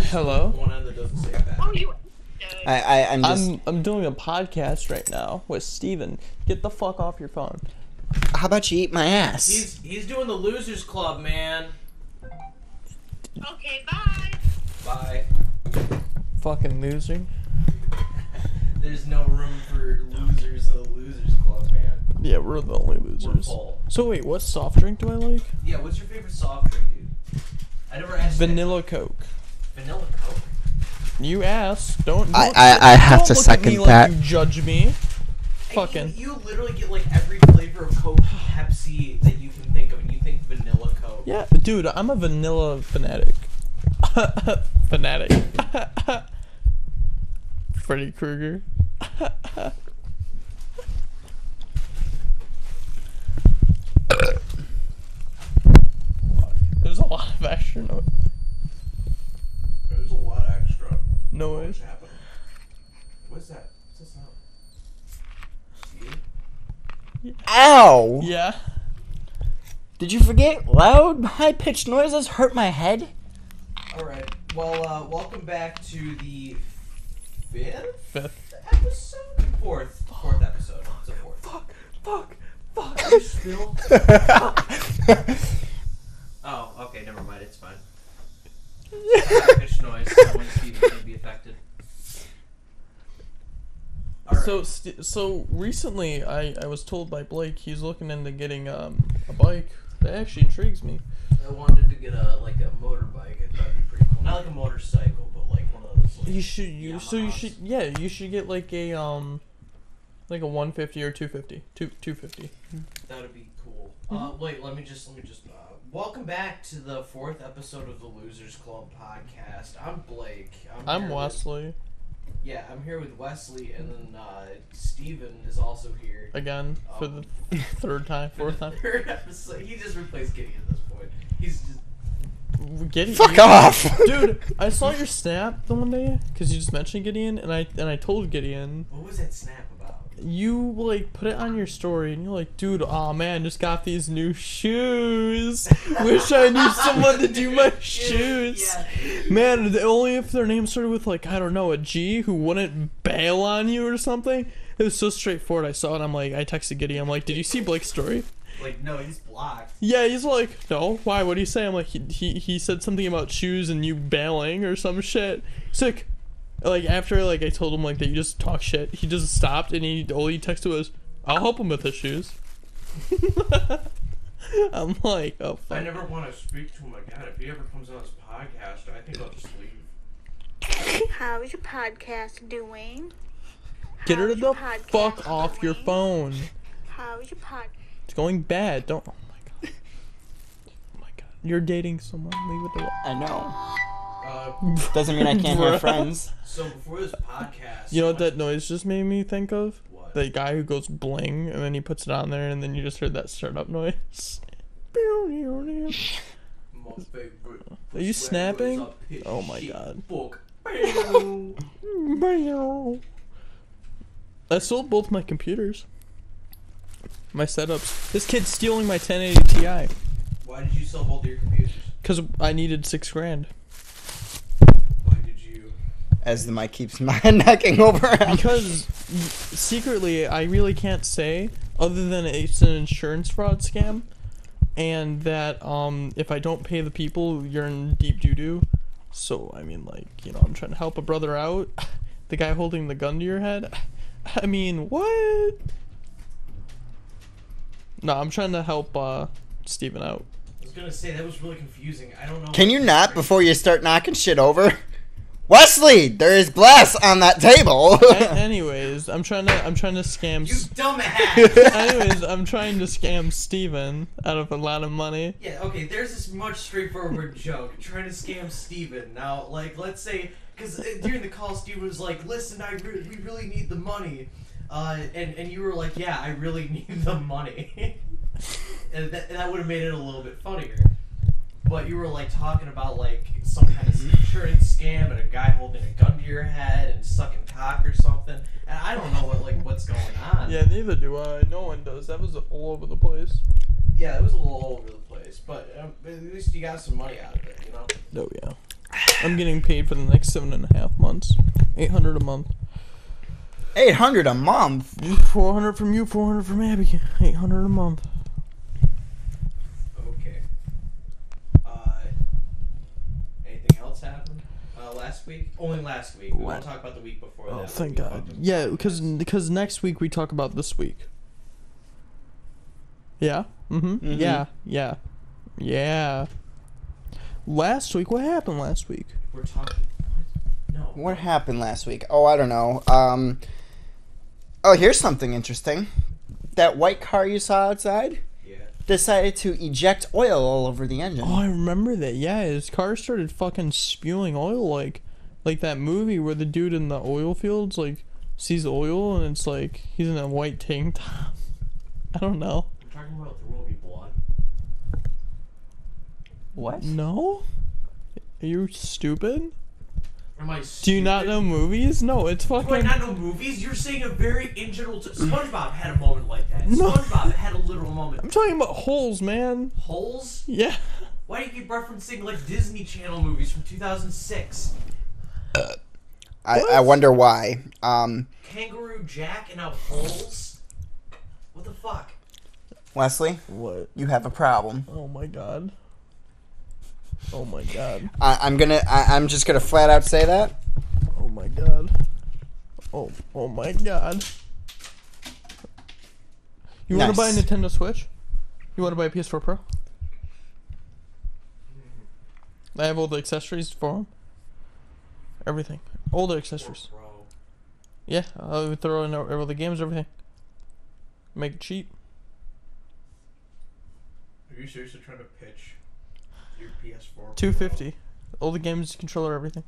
Hello? One end that doesn't say that. Oh, you. I'm doing a podcast right now with Steven. Get the fuck off your phone. How about you eat my ass? He's doing the Losers Club, man. Okay, bye. Bye. Fucking loser. There's no room for losers in the Losers Club, man. Yeah, we're the only We're losers. full. So wait, what soft drink do I like? Yeah, what's your favorite soft drink, dude? I never asked. Vanilla Coke. Vanilla Coke. You asked. Don't I have don't to look second at me that. Like you judge me. Hey, Fucking. You literally get like every flavor of Coke, Pepsi that you can think of, and you think vanilla Coke. Yeah, dude, I'm a vanilla fanatic. Fanatic. Freddy Krueger. There's a lot of extra noise. There's a lot of extra Noise. What's happening? What's that? What's that sound? See? Ow! Yeah. Did you forget? Loud, high-pitched noises hurt my head. Alright, well, welcome back to the Fifth. episode? Fourth episode. It's a fourth. Fuck. Are you still? Oh, okay, never mind, it's fine. Pitch noise, I want to see if it's going to be affected. Alright. So recently I was told by Blake he's looking into getting a bike. That actually intrigues me. I wanted to get a motorbike. I thought it'd be pretty cool. Not like a motorcycle, but like one of those. Like, You should get like a 150 or 250. 250. that would be cool. Wait, let me just. Welcome back to the fourth episode of the Losers Club podcast. I'm Blake. I'm here Westley. Yeah, I'm here with Wesley, and then Steven is also here. Again for the fourth time. Third episode. He just replaced Gideon at this point. He's just. Gideon. Fuck off! Dude, I saw your snap the one day because you just mentioned Gideon, and I told Gideon. What was that snap about? You like put it on your story, and you're like, dude, aw man, just got these new shoes. Wish I knew someone to do my shoes. Yeah. Man, only if their name started with like, I don't know, a G, who wouldn't bail on you or something. It was so straightforward. I saw it. I'm like, I texted Gideon. I'm like, did you see Blake's story? Like, no, he's blocked. Yeah, he's like, no. Why? What did he say? I'm like, he said something about shoes and you bailing or some shit. He's like after like I told him like that you just talk shit, he just stopped and all he texted was, I'll help him with his shoes. I'm like, oh fuck. I never want to speak to him again. If he ever comes on this podcast, I think I'll just leave. How's your podcast doing? Get her How's the your podcast fuck off your doing? phone. How's your podcast? It's going bad. Don't. Oh my god. Oh my god. You're dating someone. Leave it alone. I know. Uh, Doesn't mean I can't have friends. so before this podcast, You know what that noise just made me think of? What? The guy who goes bling and then he puts it on there and then you just heard that startup noise. My favorite Are you swear words snapping? are piss, Oh my shit, god. fuck. I sold both my computers. My setups. This kid's stealing my 1080 Ti. Why did you sell both of your computers? Because I needed $6,000. Why did you? As the mic keeps knocking over him. Because secretly, I really can't say, other than it's an insurance fraud scam, and that if I don't pay the people, you're in deep doo-doo. So, I mean, like, you know, I'm trying to help a brother out. The guy holding the gun to your head. I mean, what? No, I'm trying to help Steven out. I was gonna say that was really confusing. I don't know. Can you not before you start knocking shit over? Wesley, there is glass on that table. Anyways, I'm trying to scam. You dumbass. Anyways, I'm trying to scam Steven out of a lot of money. Yeah. Okay. There's this much straightforward joke. Trying to scam Steven. Now, like, let's say, because during the call, Steven was like, "Listen, we really need the money," and you were like, "Yeah, I really need the money," and that would have made it a little bit funnier. But you were like talking about like some kind of insurance scam and a guy holding a gun to your head and sucking cock or something. And I don't know what's going on. Yeah, neither do I. No one does. That was all over the place. Yeah, it was a little all over the place, but at least you got some money out of it, you know? Oh yeah. I'm getting paid for the next 7.5 months. $800 a month. $800 a month. 400 from you, 400 from Abby. $800 a month. Okay. Anything else happened last week? Only last week. We won't talk about the week before that. Oh, thank God. Yeah, because next week we talk about this week. Yeah. Yeah. Yeah. Last week, what happened last week? We're talking. No. What happened last week? Oh, I don't know. Oh, here's something interesting. That white car you saw outside decided to eject oil all over the engine. Oh, I remember that. Yeah, his car started fucking spewing oil like that movie where the dude in the oil fields like sees oil and it's like he's in a white tank top. I don't know. We're talking about There Will Be Blood. What? No? Are you stupid? Am I stupid? Do you not know movies? No, it's Do I fucking... not know movies? You're saying a very integral... SpongeBob had a moment like that. No. SpongeBob had a literal moment. I'm talking about holes, man. Holes? Yeah. Why do you keep referencing like Disney Channel movies from 2006? I wonder why. Kangaroo Jack and now Holes? What the fuck? Wesley, What? you have a problem. Oh my god. Oh my god. I'm just gonna flat out say that. Oh my god. Oh my god. You want to buy a Nice. Nintendo Switch? You want to buy a PS4 Pro? I have all the accessories for them. Everything. All the accessories. Bro. Yeah, I'll throw in all the games, everything. Make it cheap. Are you seriously trying to pitch your PS4? $250. All the games, controller, everything.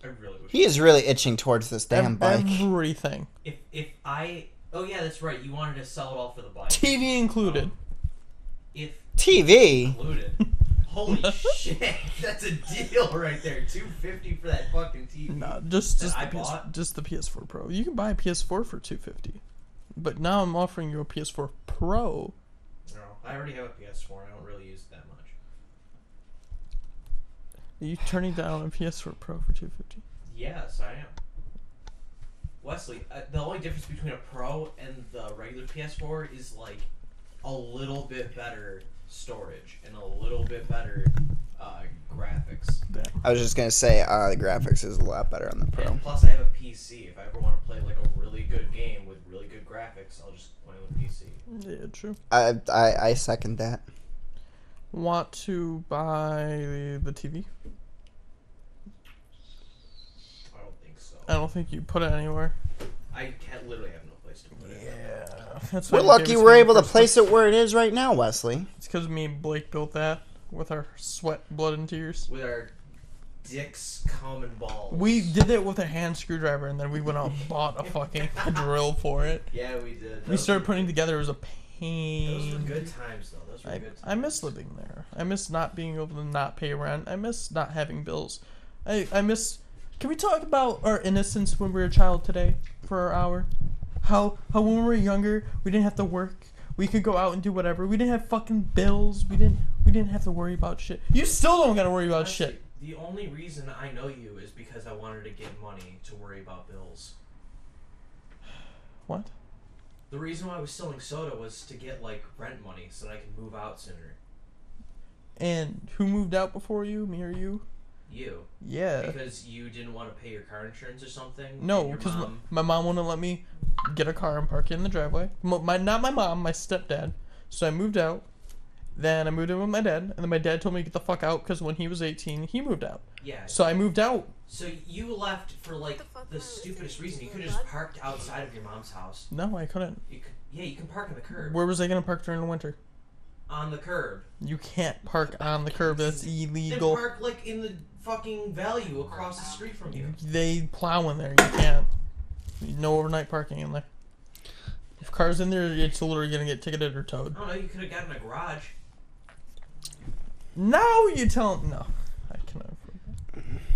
I really wish. He is really itching towards this damn bike. Everything. If I... Oh yeah, that's right. You wanted to sell it all for the bike. TV included. If TV? included. Holy shit, that's a deal right there. $250 for that fucking TV. Nah, just That I the bought? just the PS4 Pro. You can buy a PS4 for $250, but now I'm offering you a PS4 Pro. No, I already have a PS4. I don't really use it that much. Are you turning down a PS4 Pro for $250? Yes, I am. Wesley, the only difference between a Pro and the regular PS4 is like a little bit better storage and a little bit better graphics. Damn. I was just gonna say the graphics is a lot better on the Pro. And plus, I have a PC. If I ever want to play like a really good game with really good graphics, I'll just play on the PC. Yeah, true. I second that. Want to buy the TV? I don't think so. I don't think you put it anywhere. I can't literally have no place to put it. Yeah, that's We're why you lucky gave us we're the able to first place it where it is right now, Wesley. It's because me and Blake built that with our sweat, blood, and tears. With our dicks, cum, and balls. We did it with a hand screwdriver, and then we went out and bought a fucking drill for it. Yeah, we did. We started putting together. It was a Those pain. were good times, though. Those were good times. I miss living there. I miss not being able to not pay rent. I miss not having bills. I miss... Can we talk about our innocence when we were a child today for an hour? How when we were younger, we didn't have to work. We could go out and do whatever. We didn't have fucking bills. We didn't have to worry about shit. You still don't gotta worry about Honestly, shit. The only reason I know you is because I wanted to get money to worry about bills. What? The reason why I was selling soda was to get, like, rent money so that I could move out sooner. And who moved out before you? Me or you? You. Yeah. Because you didn't want to pay your car insurance or something? No, and your because mom... my mom wouldn't let me get a car and park it in the driveway. Not my mom, my stepdad. So I moved out. Then I moved in with my dad. And then my dad told me to get the fuck out because when he was 18, he moved out. Yeah. So I moved out. So you left for, like, the stupidest reason. You could have just parked outside of your mom's house. No, I couldn't. You could, yeah, you can park on the curb. Where was I going to park during the winter? On the curb. You can't park on the curb. That's Then illegal. park, like, in the fucking value across the street from you. They plow in there. You can't. No overnight parking in there. If cars in there, it's literally going to get ticketed or towed. I don't know, you could have gotten a garage. Now you tell... No. I cannot.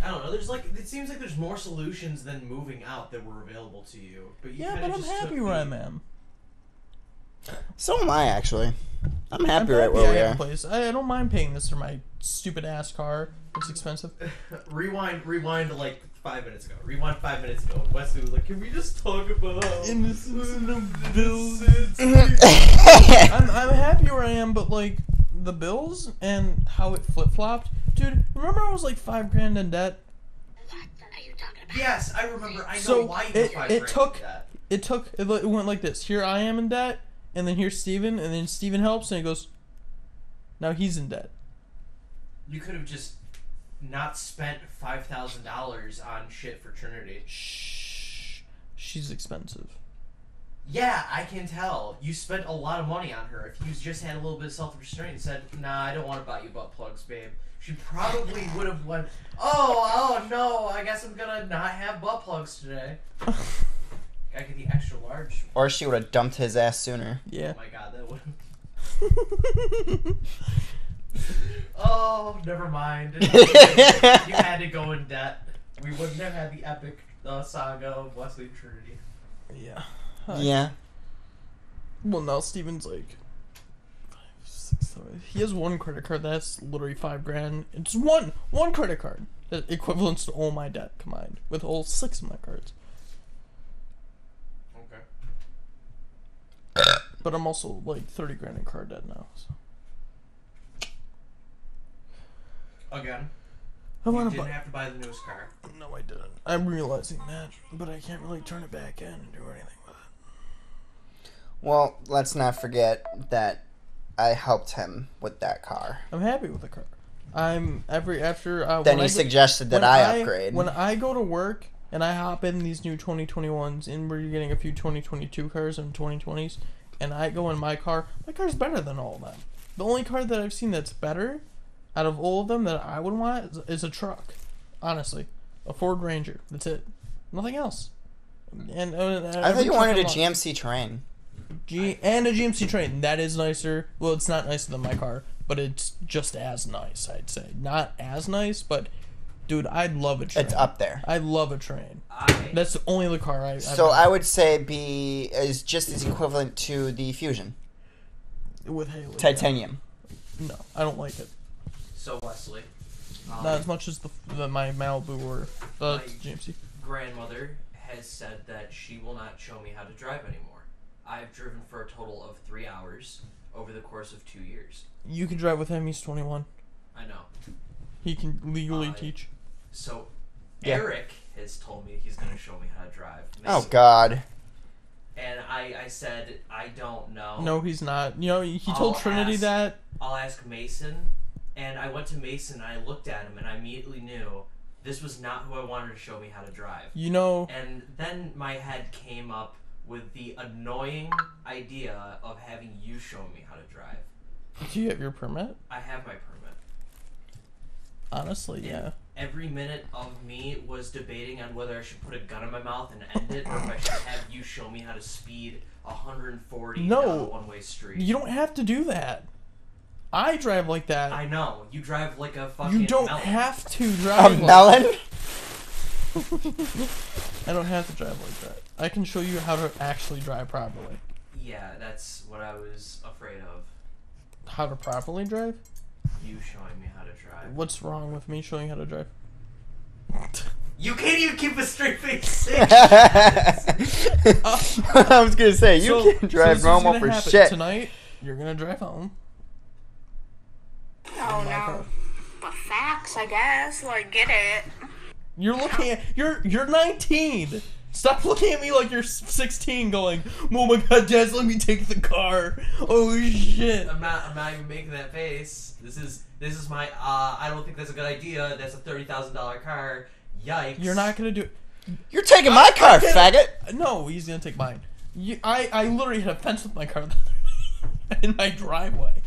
I don't know, there's like, it seems like there's more solutions than moving out that were available to you. But you Yeah, kinda but I'm just happy took where the- I'm at. So am I, actually. I'm happy I'm right happy where I we have a are. place. I don't mind paying this for my stupid ass car. It's expensive. Rewind to like 5 minutes ago. Rewind 5 minutes ago. Westley was like, "Can we just talk about Innocent the bills?" bills?" I'm happy where I am, but like the bills and how it flip flopped, dude. Remember I was like $5,000 in debt. What are you talking about? Yes, I remember. I know So why you it went like this. Here I am in debt, and then here's Steven, and then Steven helps, and he goes, now he's in debt. You could have just not spent $5,000 on shit for Trinity. Shh, she's expensive. Yeah, I can tell. You spent a lot of money on her. If you just had a little bit of self-restraint and said, "Nah, I don't want to buy you butt plugs, babe," she probably would have went, oh no, I guess I'm gonna not have butt plugs today. Gotta get the extra large. Or she would have dumped his ass sooner. Yeah. Oh my god, that would have... Oh, never mind. You had to go in debt. We wouldn't have had the epic saga of Westley and Trinity. Yeah. Yeah. Well, now Steven's like 5, 6, 7. He has one credit card that's literally $5,000. It's one credit card that equivalents to all my debt combined with all 6 of my cards. Okay. But I'm also like $30,000 in card debt now. So. Again, I you want didn't to buy. have to buy the newest car. No, I didn't. I'm realizing that, but I can't really turn it back in and do anything with it. Well, let's not forget that I helped him with that car. I'm happy with the car. Then Then he suggested that I upgrade. When I go to work and I hop in these new 2021s, and we're getting a few 2022 cars and 2020s, and I go in my car's better than all of them. The only car that I've seen that's better out of all of them that I would want is a truck. Honestly, a Ford Ranger. That's it. Nothing else. And I thought you wanted a GMC Terrain. And a GMC Terrain. That is nicer. Well, it's not nicer than my car, but it's just as nice, I'd say. Not as nice, but dude, I'd love a train. It's up there. I love a train. That's the only other car I would say is just as equivalent to the Fusion. With Haley. Titanium. No, I don't like it. So Wesley, Not as much as my Malibu or the My- GMC. grandmother has said that she will not show me how to drive anymore. I've driven for a total of 3 hours over the course of 2 years. You can drive with him. He's 21. I know. He can legally teach. So Yeah. Eric has told me he's going to show me how to drive. Oh God. And I said, I don't know. No, he's not. You know, he told Trinity that. I'll ask Mason. And I went to Mason and I looked at him and I immediately knew this was not who I wanted to show me how to drive. You know. And then my head came up with the annoying idea of having you show me how to drive. Do you have your permit? I have my permit. Honestly, yeah. Every minute of me was debating on whether I should put a gun in my mouth and end it, or if I should have you show me how to speed 140 down a one-way street. You don't have to do that. I drive like that. I know. You drive like a fucking You don't melon. have to A drive like melon? I don't have to drive like that. I can show you how to actually drive properly. Yeah, that's what I was afraid of. How to properly drive? You showing me how to drive. What's wrong with me showing you how to drive? You can't even keep a straight face. I was gonna say you can drive this is normal gonna for happen. shit. Tonight, you're gonna drive home. Oh no. But facts, I guess. Like, get it. You're looking at you're 19. Stop looking at me like you're 16 going, "Oh my god, Dad, let me take the car." Oh shit. I'm not even making that face. This is my I don't think that's a good idea. That's a $30,000 car. Yikes. You're not gonna do it. You're taking my car, faggot. No, he's gonna take mine. I literally had a fence with my car the other day in my driveway.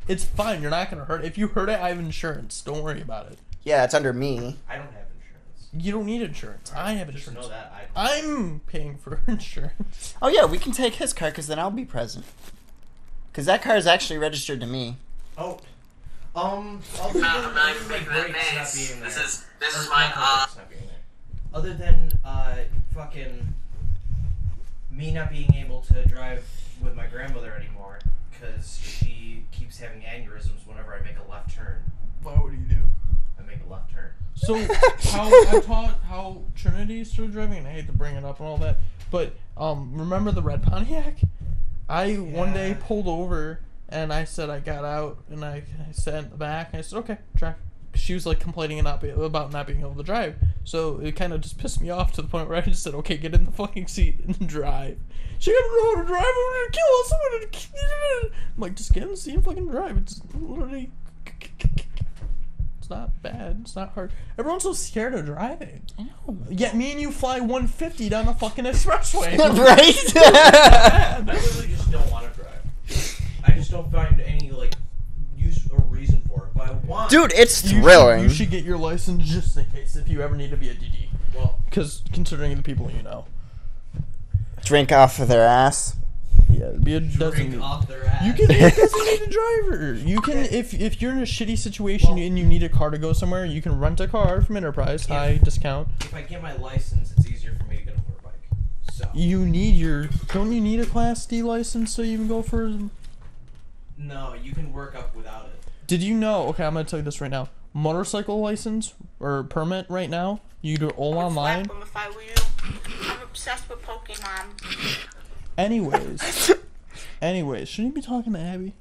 It's fine. You're not gonna hurt it. If you hurt it, I have insurance. Don't worry about it. Yeah, it's under me. I don't have insurance. You don't need insurance. I have Just insurance. know that I'm paying for insurance. Oh yeah, we can take his car because then I'll be present. Because that car is actually registered to me. Oh. Other than not my making brakes that not face. being there. This is Or my brakes not being there. Other than fucking me not being able to drive with my grandmother anymore because she keeps having aneurysms whenever I make a left turn. What would you do? I make a left turn. So I taught how Trinity started driving, and I hate to bring it up and all that, but remember the red Pontiac? One day pulled over and I said I got out and I sat in the back and I said okay, drive. She was like complaining about not being able to drive, so it kind of just pissed me off to the point where I just said okay, get in the fucking seat and drive. She doesn't know how to drive. I'm gonna kill us. I'm like, just get in the seat and fucking drive. It's literally. It's not bad. It's not hard. Everyone's so scared of driving. I know. Yet me and you fly 150 down the fucking expressway. Right? I literally just don't want to drive. I just don't find any like use or reason for it. But I want. Dude, it's thrilling. You should get your license just in case if you ever need to be a DD. Well, because considering the people you know. Drink off of their ass. Yeah, be a drink off their ass. You can be a designated driver. You can if you're in a shitty situation and you need a car to go somewhere, you can rent a car from Enterprise, high discount. If I get my license, it's easier for me to get a motorbike. So don't you need a Class D license so you can go for? No, you can work up without it. Did you know? Okay, I'm gonna tell you this right now. Motorcycle license or permit right now, you do it all online. Slap 'em if I were you. I'm obsessed with Pokemon. Anyways, shouldn't you be talking to Abby?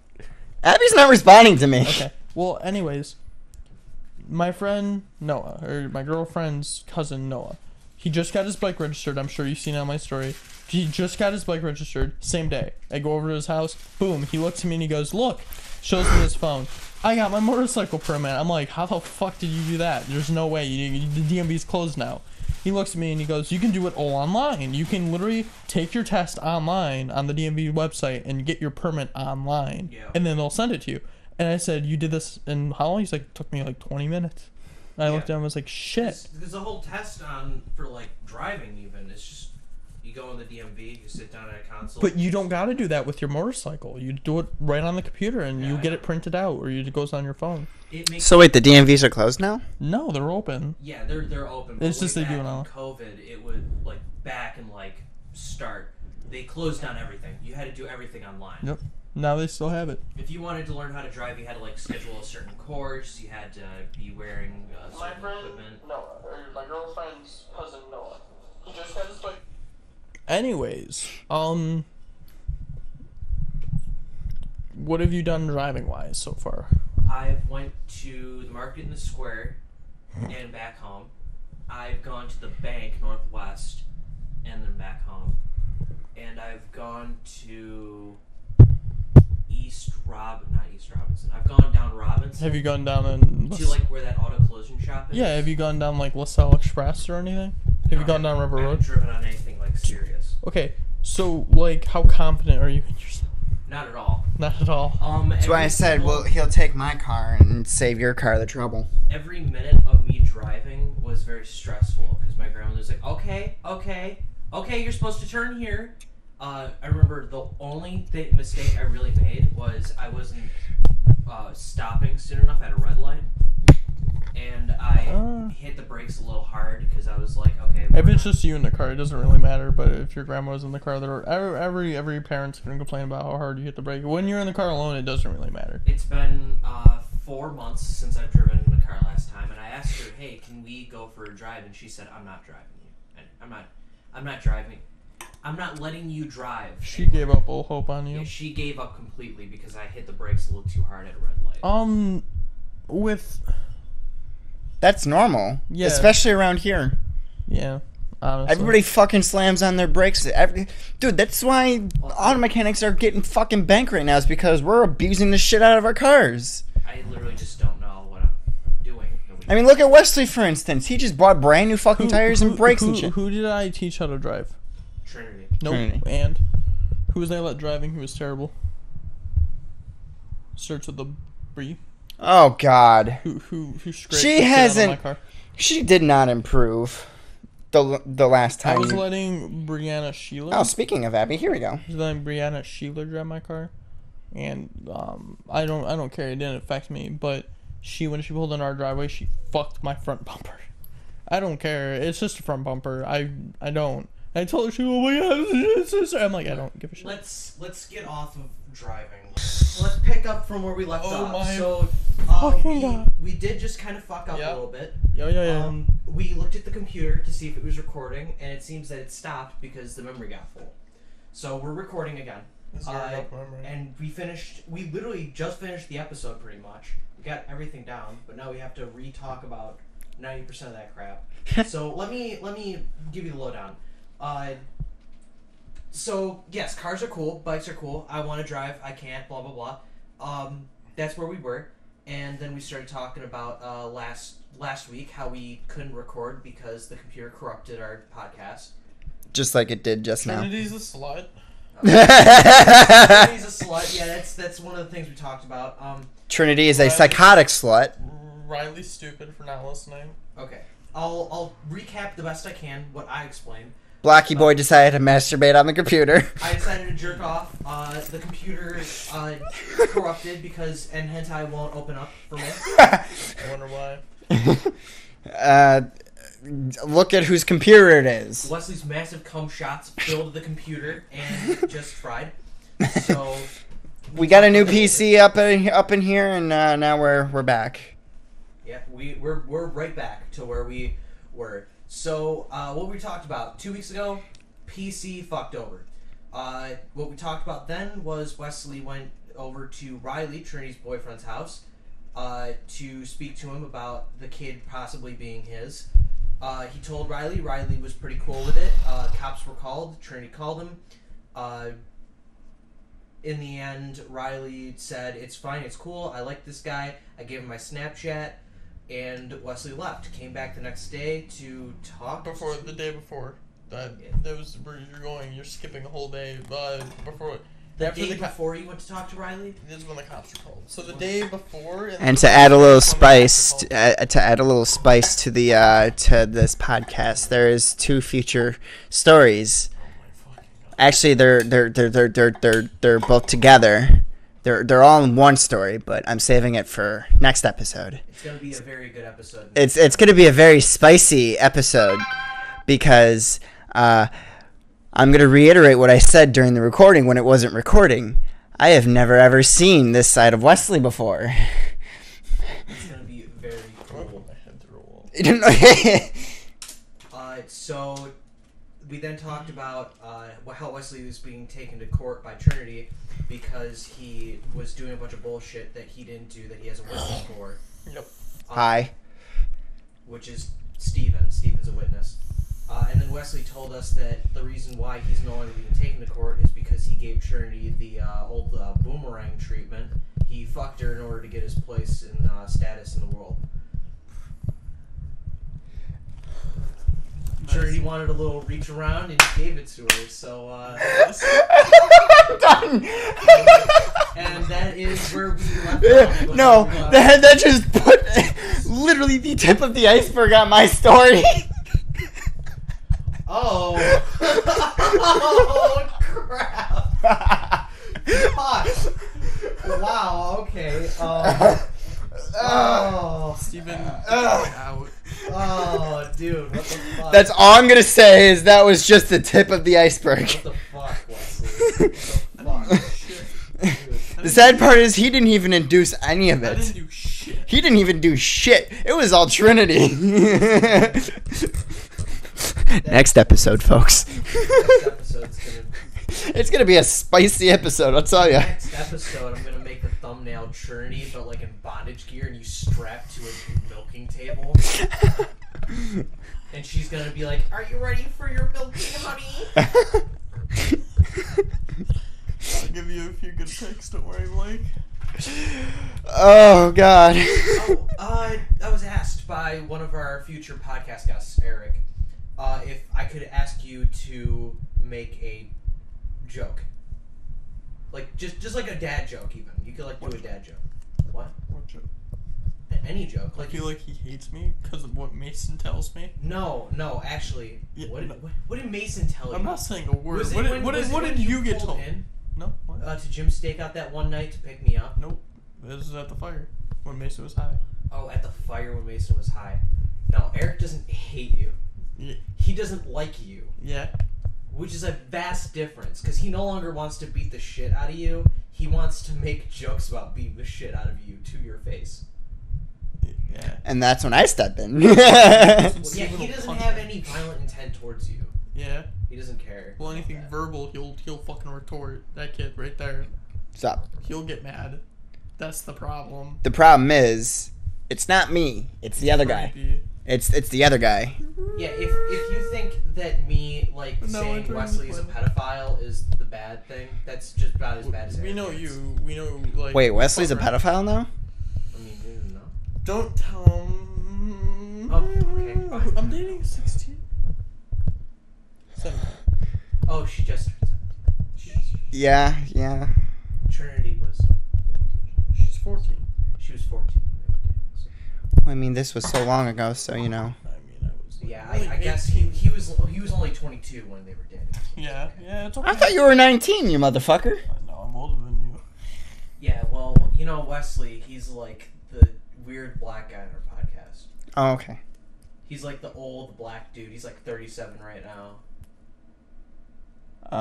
Abby's not responding to me. Okay. Well, anyways, my friend Noah, or my girlfriend's cousin Noah, he just got his bike registered. I'm sure you've seen it on my story. He just got his bike registered, same day. I go over to his house, boom, he looks at me and he goes, look, shows me his phone. I got my motorcycle permit. I'm like, how the fuck did you do that? There's no way. The DMV's closed now. He looks at me and he goes, you can do it all online. You can literally take your test online on the DMV website and get your permit online. Yeah. And then they'll send it to you. And I said, you did this in how long? He's like, it took me like 20 minutes. And I looked at him and was like, shit. Because the whole test for like driving even, it's just, you go in the DMV, you sit down at a console. But you don't got to do that with your motorcycle. You do it right on the computer and you get it printed out, or it goes on your phone. So wait, the DMVs are closed now? No, they're open. Yeah, they're open. It's just they do it all. COVID, it would like back and like start. They closed down everything. You had to do everything online. Yep. Now they still have it. If you wanted to learn how to drive, you had to like schedule a certain course. You had to be wearing certain equipment. Noah, or my girlfriend's cousin Noah, he just had his bike. Anyways, what have you done driving wise so far? I've went to the market in the square and back home. I've gone to the bank northwest and then back home. And I've gone to not East Robinson. I've gone down Robinson. Have you gone down in to like where that auto collision shop is? Yeah, have you gone down like LaSalle Express or anything? Have you gone down River I Road? haven't driven on anything like serious. Okay, so like how confident are you in yourself? Not at all. Not at all. That's why I said, well, he'll take my car and save your car the trouble. Every minute of me driving was very stressful because my grandmother's like, okay, you're supposed to turn here. I remember the only mistake I really made was I wasn't stopping soon enough at a red light, and I hit the brakes a little hard because I was like, okay. If it's just you in the car, it doesn't really matter. But if your grandma's in the car, every parent's gonna complain about how hard you hit the brake. When you're in the car alone, it doesn't really matter. It's been 4 months since I've driven in the car last time, and I asked her, hey, can we go for a drive? And she said, I'm not driving you. I'm not driving. I'm not letting you drive. She gave up all hope on you. Yeah, she gave up completely because I hit the brakes a little too hard at a red light. That's normal. Yeah. Especially around here. Yeah. Honestly. Everybody fucking slams on their brakes. Dude, that's why auto mechanics are getting fucking banked right now, is because we're abusing the shit out of our cars. I literally just don't know what I'm doing. I mean, look at Westley, for instance. He just bought brand new fucking tires and brakes and shit. Who did I teach how to drive? Trinity. Nope. Trinity. And who was I let driving who was terrible? Starts with the Bree. Oh God. Who scraped She the shit hasn't. out of my car. She did not improve the last time. I was letting Brianna Sheila. Oh, speaking of Abby, here we go. I was letting Brianna Sheila drive my car, and I don't care. It didn't affect me, but when she pulled in our driveway, she fucked my front bumper. I don't care. It's just a front bumper. I don't. I told her, she, oh my god, I'm like, I don't give a shit. Let's get off of driving. Let's pick up from where we left Oh off. my So, fucking God. we did just kind of fuck up Yeah. a little bit. Yeah. We looked at the computer to see if it was recording, and it seems that it stopped because the memory got full. So we're recording again. And we literally just finished the episode pretty much. We got everything down, but now we have to re-talk about 90% of that crap. So let me give you the lowdown. So yes, cars are cool, bikes are cool. I want to drive, I can't, blah blah blah. That's where we were, and then we started talking about last week how we couldn't record because the computer corrupted our podcast. Just like it did just now. Trinity's a slut. Trinity's a slut. Yeah, that's one of the things we talked about. Trinity is a psychotic slut. Riley's stupid for not listening. Okay, I'll recap the best I can what I explained. Blocky Boy decided to masturbate on the computer. I decided to jerk off. The computer corrupted and hentai won't open up for me. I wonder why. Look at whose computer it is. Wesley's massive cum shots filled the computer and just fried. So we got a new PC up in here, and now we're back. Yeah, we're right back to where we were. So, what we talked about 2 weeks ago, PC fucked over. What we talked about then was Wesley went over to Riley, Trinity's boyfriend's house, to speak to him about the kid possibly being his. He told Riley. Riley was pretty cool with it. Cops were called. Trinity called him. In the end, Riley said, "It's fine, it's cool, I like this guy." I gave him my Snapchat. And Wesley left. Came back the next day to talk. The day before. That was where you're going. You're skipping a whole day. Before. Before you went to talk to Riley? This is when the cops were called. So the day before. And to add a little spice, to add a little spice to the to this podcast, there is 2 future stories. Actually, they're both together. They're all in one story, but I'm saving it for next episode. It's gonna be a very good episode. It's gonna be a very spicy episode because I'm gonna reiterate what I said during the recording when it wasn't recording. I have never ever seen this side of Westley before. It's gonna be very cool. My head through a wall. So we then talked about how Wesley was being taken to court by Trinity because he was doing a bunch of bullshit that he didn't do, that he has a witness for. Yep. Hi. Which is Steven. Steven's a witness. And then Wesley told us that the reason why he's no longer being taken to court is because he gave Trinity the old boomerang treatment. He fucked her in order to get his place in status in the world. Trinity wanted a little reach around, and he gave it to her. So, I'm done. And that is where we left off. No, that just put literally the tip of the iceberg on my story. Oh. Oh, crap. Fuck. Wow, okay. Steven, out. Oh, dude, what the fuck? That's all I'm gonna say is that was just the tip of the iceberg. What the fuck, Wesley? What the fuck? The sad part is he didn't even induce any of I it. didn't do shit. He didn't even do shit. It was all Trinity. Next episode, folks. Next episode's gonna... It's gonna be a spicy episode, I'll tell you. Next episode, I'm gonna make the thumbnail Trinity, but like in bondage gear, and you strap to a milking table. And she's gonna be like, "Are you ready for your milking, honey?" I'll give you a few good pics, don't worry, Blake. Oh, God. I was asked by one of our future podcast guests, Eric, if I could ask you to make a joke. Like, just like a dad joke, even. You could, like, do a dad joke. What? What joke? Any joke. I feel like he hates me because of what Mason tells me. No, actually. Yeah, what did Mason tell you? I'm not saying a word. Was What did you get pulled told? in No? What? to Jim's Stakeout that one night to pick me up? Nope. This is at the fire when Mason was high. Oh, at the fire when Mason was high. No, Eric doesn't hate you. Yeah. He doesn't like you. Yeah. which is a vast difference, because he no longer wants to beat the shit out of you. He wants to make jokes about beating the shit out of you to your face. Yeah. And that's when I step in. Well, yeah, he doesn't have any violent intent towards you. Yeah. He doesn't care. Well, anything verbal, he'll fucking retort. That kid right there. Stop. He'll get mad. That's the problem. The problem is, it's not me. It's the other guy. It's the other guy. Yeah, if you think that me saying Wesley's a pedophile is the bad thing, that's just about as bad as we know arrogance. you. We know like. Wait, Wesley's a fuck around. pedophile now? I mean, you didn't know. Don't tell him. Oh, okay, fine. I'm dating a 16. 17. Oh, she just turned 17. Yeah. Trinity was like 15. She's 14. She was 14 when they were dating. So. Well, I mean, this was so long ago, so you know. I mean, I was. Yeah, like, I guess he was only 22 when they were dating. Yeah, it's okay. I thought you were 19, you motherfucker. I know, I'm older than you. Yeah, well, you know Wesley, he's like the weird black guy in our podcast. Oh, okay. He's like the old black dude. He's like 37 right now. I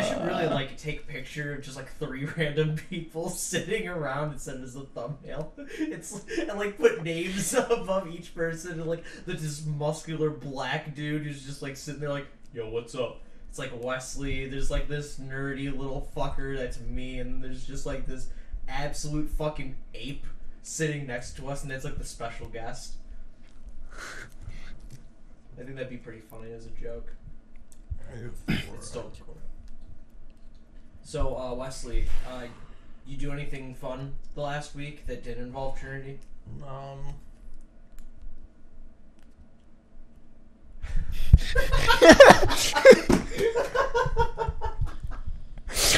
should really take a picture of just 3 random people sitting around and send as a thumbnail. And put names above each person and this muscular black dude who's just sitting there yo, what's up? It's Wesley. There's this nerdy little fucker that's me, and there's just this absolute fucking ape sitting next to us, and that's the special guest. I think that'd be pretty funny as a joke. It's still cool. So, Wesley, you do anything fun the last week that didn't involve Trinity?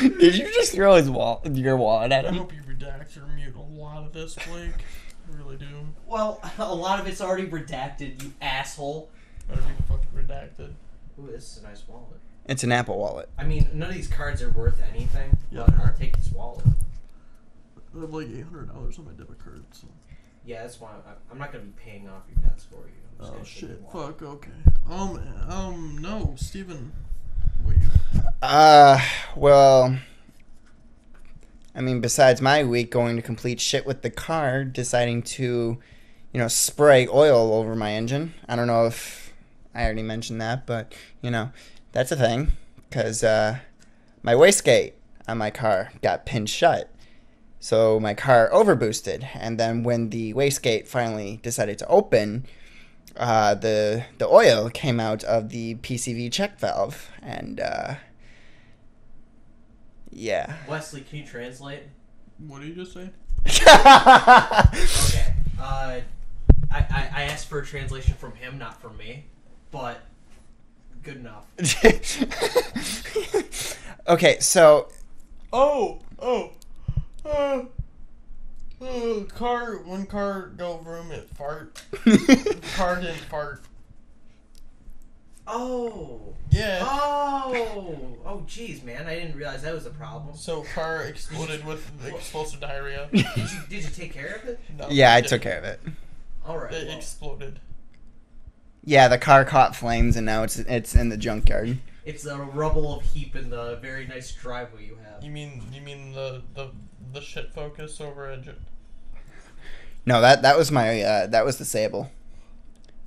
Did you just throw your wallet at I him? hope you redact or mute a lot of this, Blake. I really do. Well, a lot of it's already redacted, you asshole. Better be fucking redacted. Ooh, this is a nice wallet. It's an Apple wallet. I mean, none of these cards are worth anything, but I'll take this wallet. I have $800 on my debit card, so. Yeah, that's why I'm not gonna be paying off your debts for you. I'm just Oh gonna take shit! your wallet. Fuck. Okay. No, Steven. What you? Well, I mean, besides my week going to complete shit with the car, deciding to, spray oil over my engine. I don't know if I already mentioned that, but, that's a thing. Because my wastegate on my car got pinned shut. So my car overboosted. And then when the wastegate finally decided to open, the oil came out of the PCV check valve. And, yeah. Wesley, can you translate? What did you just say? Okay. I asked for a translation from him, not from me, but good enough. Okay, so when car go vroom, it fart. The car didn't fart. Oh. Yeah. Oh, jeez, man! I didn't realize that was a problem. So car exploded with explosive diarrhea. Did you take care of it? No, yeah, I it took care of it. All right. It Well, exploded. Yeah, the car caught flames and now it's in the junkyard. it's a rubble of heap in the very nice driveway you have. You mean the shit focus over at? No, that was my that was the Sable.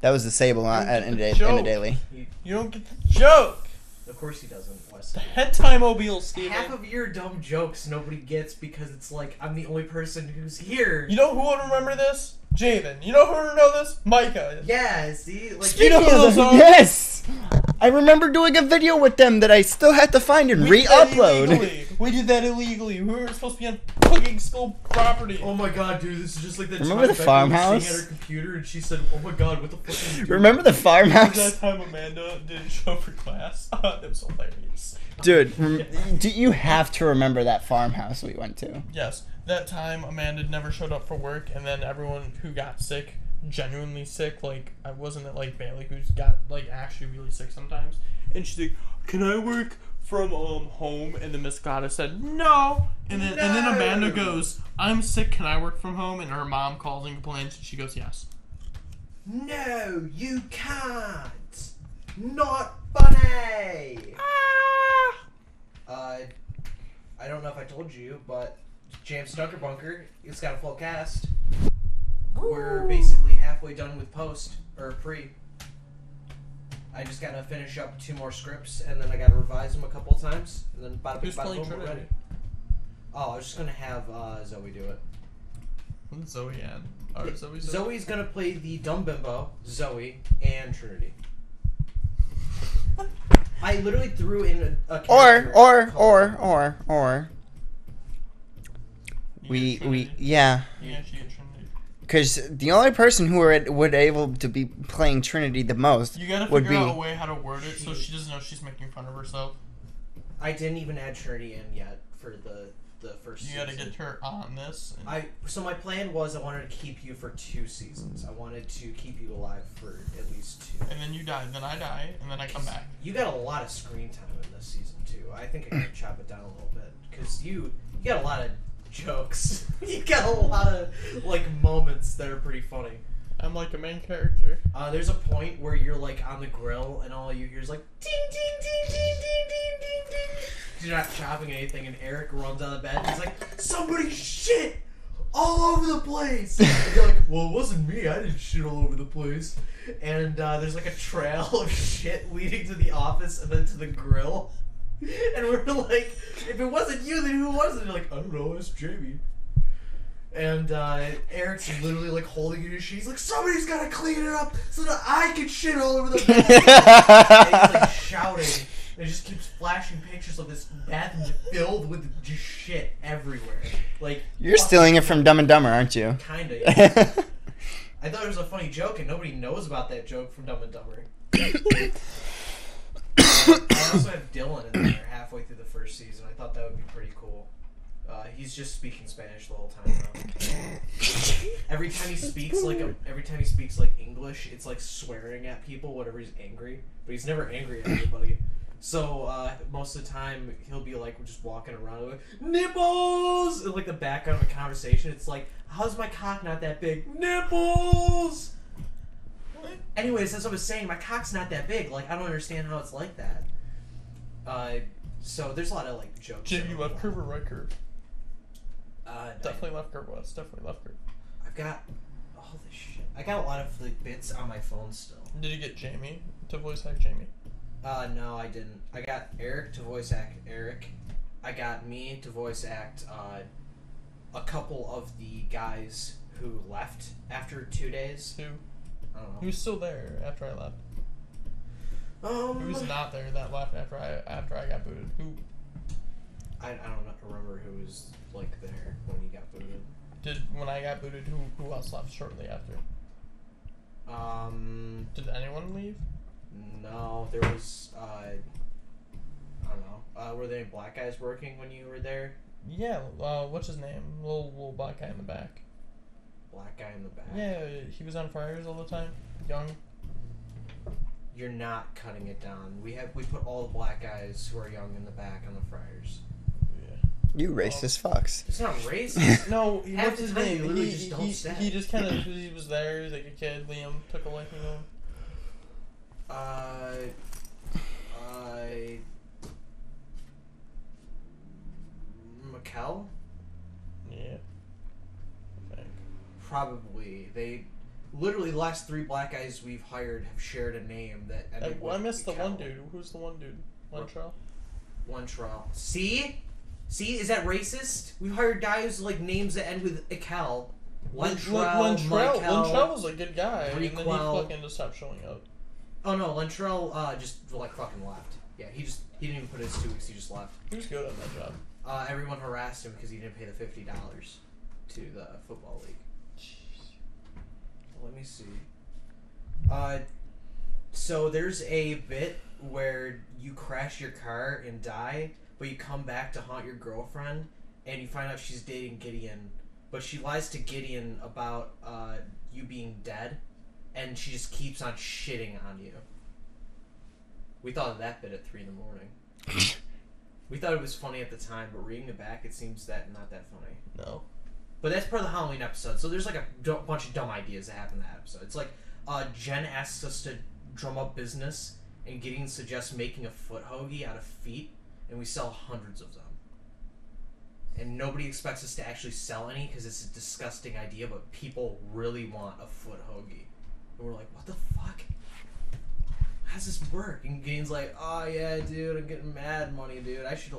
That was the Sable in the daily. You don't get the joke. Of course he doesn't, The Wesley. head time mobile, Steven. Half of your dumb jokes nobody gets because it's I'm the only person who's here. You know who would remember this? Javen. You know who would know this? Micah. Yeah, see? Speaking of those, yes! I remember doing a video with them that I still had to find and re-upload. We did that illegally. We were supposed to be on fucking school property. Oh my god, dude, this is just like that Remember time the Becca was farmhouse? sitting at her computer and she said, "Oh my god, what the fuck are you doing?" Remember the That farmhouse? time Amanda didn't show up for class. That was hilarious. Dude, you have to remember that farmhouse we went to. Yes, that time Amanda never showed up for work, and then everyone who got sick, genuinely sick, I wasn't it Bailey who's got actually really sick sometimes, and she's like, "Can I work from home?" And then Miss Goddess said no, and then Amanda goes, "I'm sick. Can I work from home?" And her mom calls and complains, and she goes, "Yes." No, you can't. Not funny. I don't know if I told you, but James Dunker Bunker, it's got a full cast. We're basically halfway done with post or pre. I just gotta finish up 2 more scripts, and then I gotta revise them a couple of times, and then bada Who's bada playing boom, we're Trinity? ready. Oh, I was just gonna have Zoe do it. Zoe and or Zoe's Zoe's gonna play the dumb bimbo, Zoe, and Trinity. I literally threw in a character Or we yeah, Yeah, she and Trinity. because the only person who would able to be playing Trinity the most You gotta would figure be out a way how to word it so she doesn't know she's making fun of herself. I didn't even add Trinity in yet for the first You gotta season. get her on this. And So my plan was I wanted to keep you for 2 seasons. I wanted to keep you alive for at least 2. and then you die, then I die, and then I come back. You got a lot of screen time in this season too. I think I can chop it down a little bit because you got a lot of jokes. You got a lot of like moments that are pretty funny. I'm like a main character. There's a point where you're like on the grill and all you hear is like ding ding ding ding ding ding ding ding. You're not chopping anything, and Eric runs out of bed and he's like, "Somebody shit all over the place." And you're like, "Well, it wasn't me. I didn't shit all over the place." And there's like a trail of shit leading to the office and then to the grill. And we're like, "If it wasn't you, then who was it?" And you're like, "I don't know. It's Jamie." And Eric's literally like holding you to shit. He's like, "Somebody's gotta clean it up so that I can shit all over the bed." And he's like shouting. And it just keeps flashing pictures of this bathroom filled with just shit everywhere. Like You're stealing it from Dumb and Dumber, aren't you? Kinda. Yeah. I thought it was a funny joke, and nobody knows about that joke from Dumb and Dumber. I also have Dylan in there halfway through the first season. I thought that would be pretty cool. He's just speaking Spanish the whole time now. Every time he speaks like English, it's like swearing at people whenever he's angry. But he's never angry at anybody. So most of the time he'll be like just walking around like nipples in like the background of a conversation. It's like, how's my cock not that big? Nipples. Anyways, as I was saying, my cock's not that big. Like I don't understand how it's like that. So there's a lot of like jokes. Jim, you left curve or right curve? Definitely I, left curve, Wes. Definitely left curve. I've got all this shit. I got a lot of like bits on my phone still. Did you get Jamie to voice act Jamie? No, I didn't. I got Eric to voice act Eric. I got me to voice act a couple of the guys who left after 2 days. Who? I don't know. Who's still there after I left? Who's not there that left after I got booted? Who? I don't remember who was like there when you got booted. When I got booted, who else left shortly after? Did anyone leave? No, there was I don't know. Were there any black guys working when you were there? Yeah. What's his name? Little black guy in the back. Black guy in the back. Yeah, he was on fryers all the time. Young. You're not cutting it down. We put all the black guys who are young in the back on the fryers. You racist fucks. It's not racist. No, Half what's the his time name? you literally just don't say. He just kind of he was there. He was like a kid. Liam took a liking to him. Mikkel? Yeah. I think. Probably. They literally the last 3 black guys we've hired have shared a name that I missed the one dude. Who's the one dude? Luntrell? Luntrell. See, is that racist? We've hired guys like names that end with Ikel. Luntrell was a good guy, and then he Requel. fucking just stopped showing up. Oh no, Luntrell just like fucking left. Yeah, he didn't even put in his 2 weeks. He just left. He was good at that job. Everyone harassed him because he didn't pay the $50 to the football league. Let me see. So there's a bit where you crash your car and die, but you come back to haunt your girlfriend, and you find out she's dating Gideon, but she lies to Gideon about you being dead, and she just keeps on shitting on you. We thought of that bit at 3 a.m. We thought it was funny at the time, but reading it back, it seems that not that funny. No. But that's part of the Halloween episode, so there's like a bunch of dumb ideas that happen in that episode. It's like Jen asks us to drum up business, and Gideon suggests making a foot hoagie out of feet, and we sell hundreds of them. And nobody expects us to actually sell any because it's a disgusting idea, but people really want a foot hoagie. And we're like, what the fuck? How does this work? And Gideon's like, oh yeah, dude, I'm getting mad money, dude. I should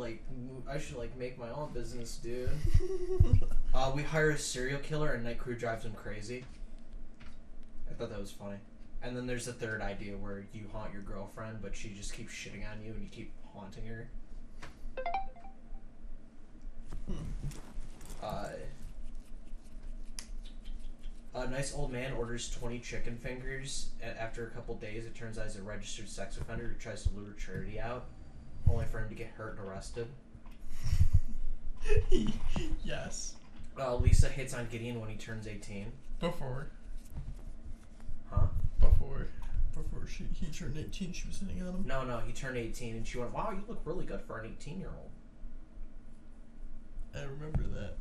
make my own business, dude. We hire a serial killer and Night Crew drives him crazy. I thought that was funny. And then there's the third idea where you haunt your girlfriend, but she just keeps shitting on you and you keep haunting her. A nice old man orders 20 chicken fingers. After a couple days, it turns out he's a registered sex offender who tries to lure charity out, only for him to get hurt and arrested. Yes. Lisa hits on Gideon when he turns 18. Before. Huh? Before he turned 18, she was hitting on him? No, he turned 18 and she went, wow, you look really good for an 18-year-old. I remember that.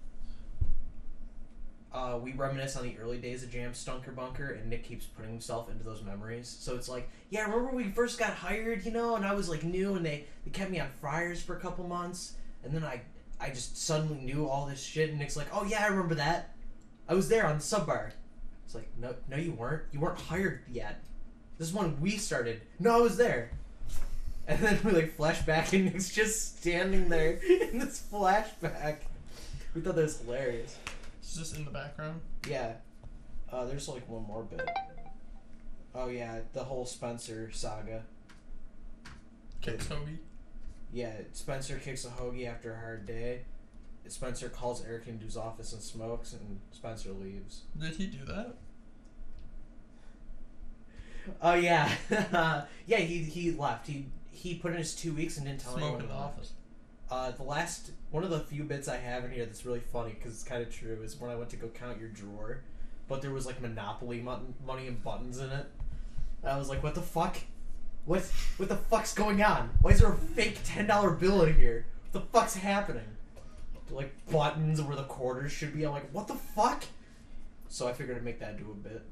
We reminisce on the early days of Jam Stunker Bunker, and Nick keeps putting himself into those memories. So it's like, yeah, remember when we first got hired, you know, and I was like new, and they kept me on fryers for a couple months, and then I just suddenly knew all this shit, and Nick's like, oh yeah, I remember that. I was there on the sub bar. It's like, no, you weren't. You weren't hired yet. This is when we started. No, I was there. And then we like flash back, and Nick's just standing there in this flashback. We thought that was hilarious. It's just in the background? Yeah. There's like one more bit. Oh yeah, the whole Spencer saga. Kicks hoagie? Yeah, Spencer kicks a hoagie after a hard day. Spencer calls Eric into his office and smokes, and Spencer leaves. Did he do that? Oh yeah. Yeah, he left. He put in his 2 weeks and didn't tell anyone. Smoke in the office. One of the few bits I have in here that's really funny because it's kind of true is when I went to go count your drawer, but there was like Monopoly money and buttons in it. And I was like, what the fuck? What the fuck's going on? Why is there a fake $10 bill in here? What the fuck's happening? Like buttons where the quarters should be. I'm like, what the fuck? So I figured I'd make that do a bit.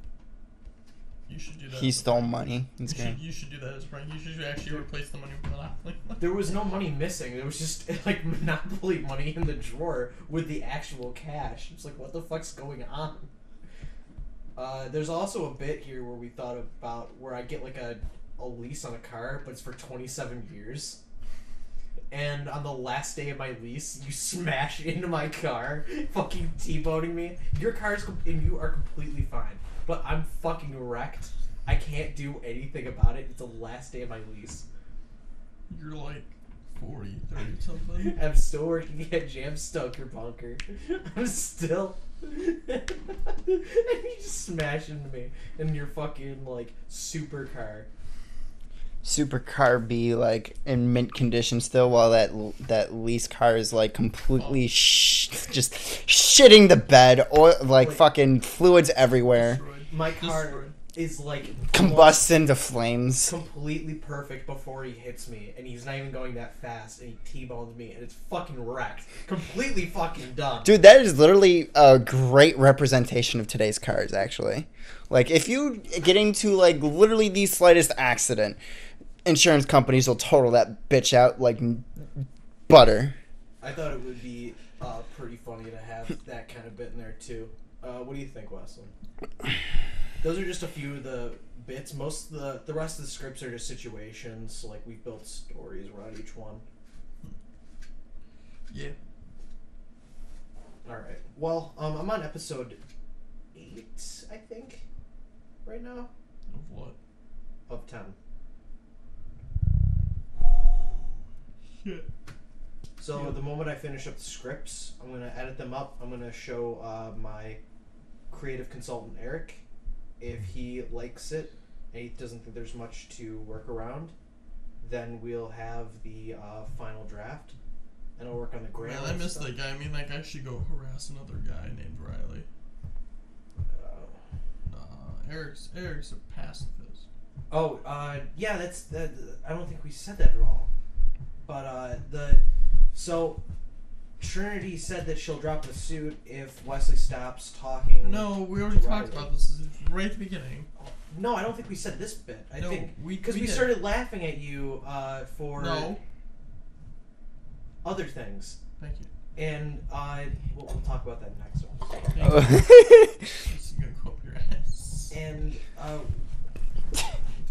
You should do that. He stole money. You should do that as a prank. You should actually replace the money with Monopoly. There was no money missing. There was just like Monopoly money in the drawer with the actual cash. It's like, what the fuck's going on? There's also a bit here where we thought about where I get like a lease on a car, but it's for 27 years. And on the last day of my lease, you smash into my car, fucking T-boning me. Your car's and you are completely fine. But I'm fucking wrecked. I can't do anything about it. It's the last day of my lease. You're like 40, 30 something. I'm still working at Jam Stunker Bunker. I'm still... and you just smash into me in your fucking, like, supercar. Supercar be like in mint condition still, while that lease car is like completely just shitting the bed, or like fucking fluids everywhere. Destroyed. My car is like Combusts into flames. completely perfect before he hits me, and he's not even going that fast, and he T-bones me, and it's fucking wrecked. Completely fucking done. Dude, that is literally a great representation of today's cars, actually. Like, if you get into, like, literally the slightest accident, insurance companies will total that bitch out like butter. I thought it would be pretty funny to have that kind of bit in there, too. What do you think, Wesley? Those are just a few of the bits. Most of the rest of the scripts are just situations. Like, we've built stories around each one. Yeah. Alright. Well, I'm on episode 8, I think, right now. Of what? Of 10. Shit. So Yeah. the moment I finish up the scripts, I'm going to edit them up. I'm going to show my creative consultant, Eric. If he likes it and he doesn't think there's much to work around, then we'll have the final draft. And I'll work on the grammar. Man, I missed stuff. that guy. I mean, that guy should go harass another guy named Riley. Eric's a pacifist. Oh, yeah, that's that. I don't think we said that at all. But so Trinity said that she'll drop the suit if Wesley stops talking. No, we already to talked Riley. about this right at the beginning. No, I don't think we said this bit. I think because we did. started laughing at you for other things. Thank you. And we'll talk about that next one. This is gonna go up your ass. And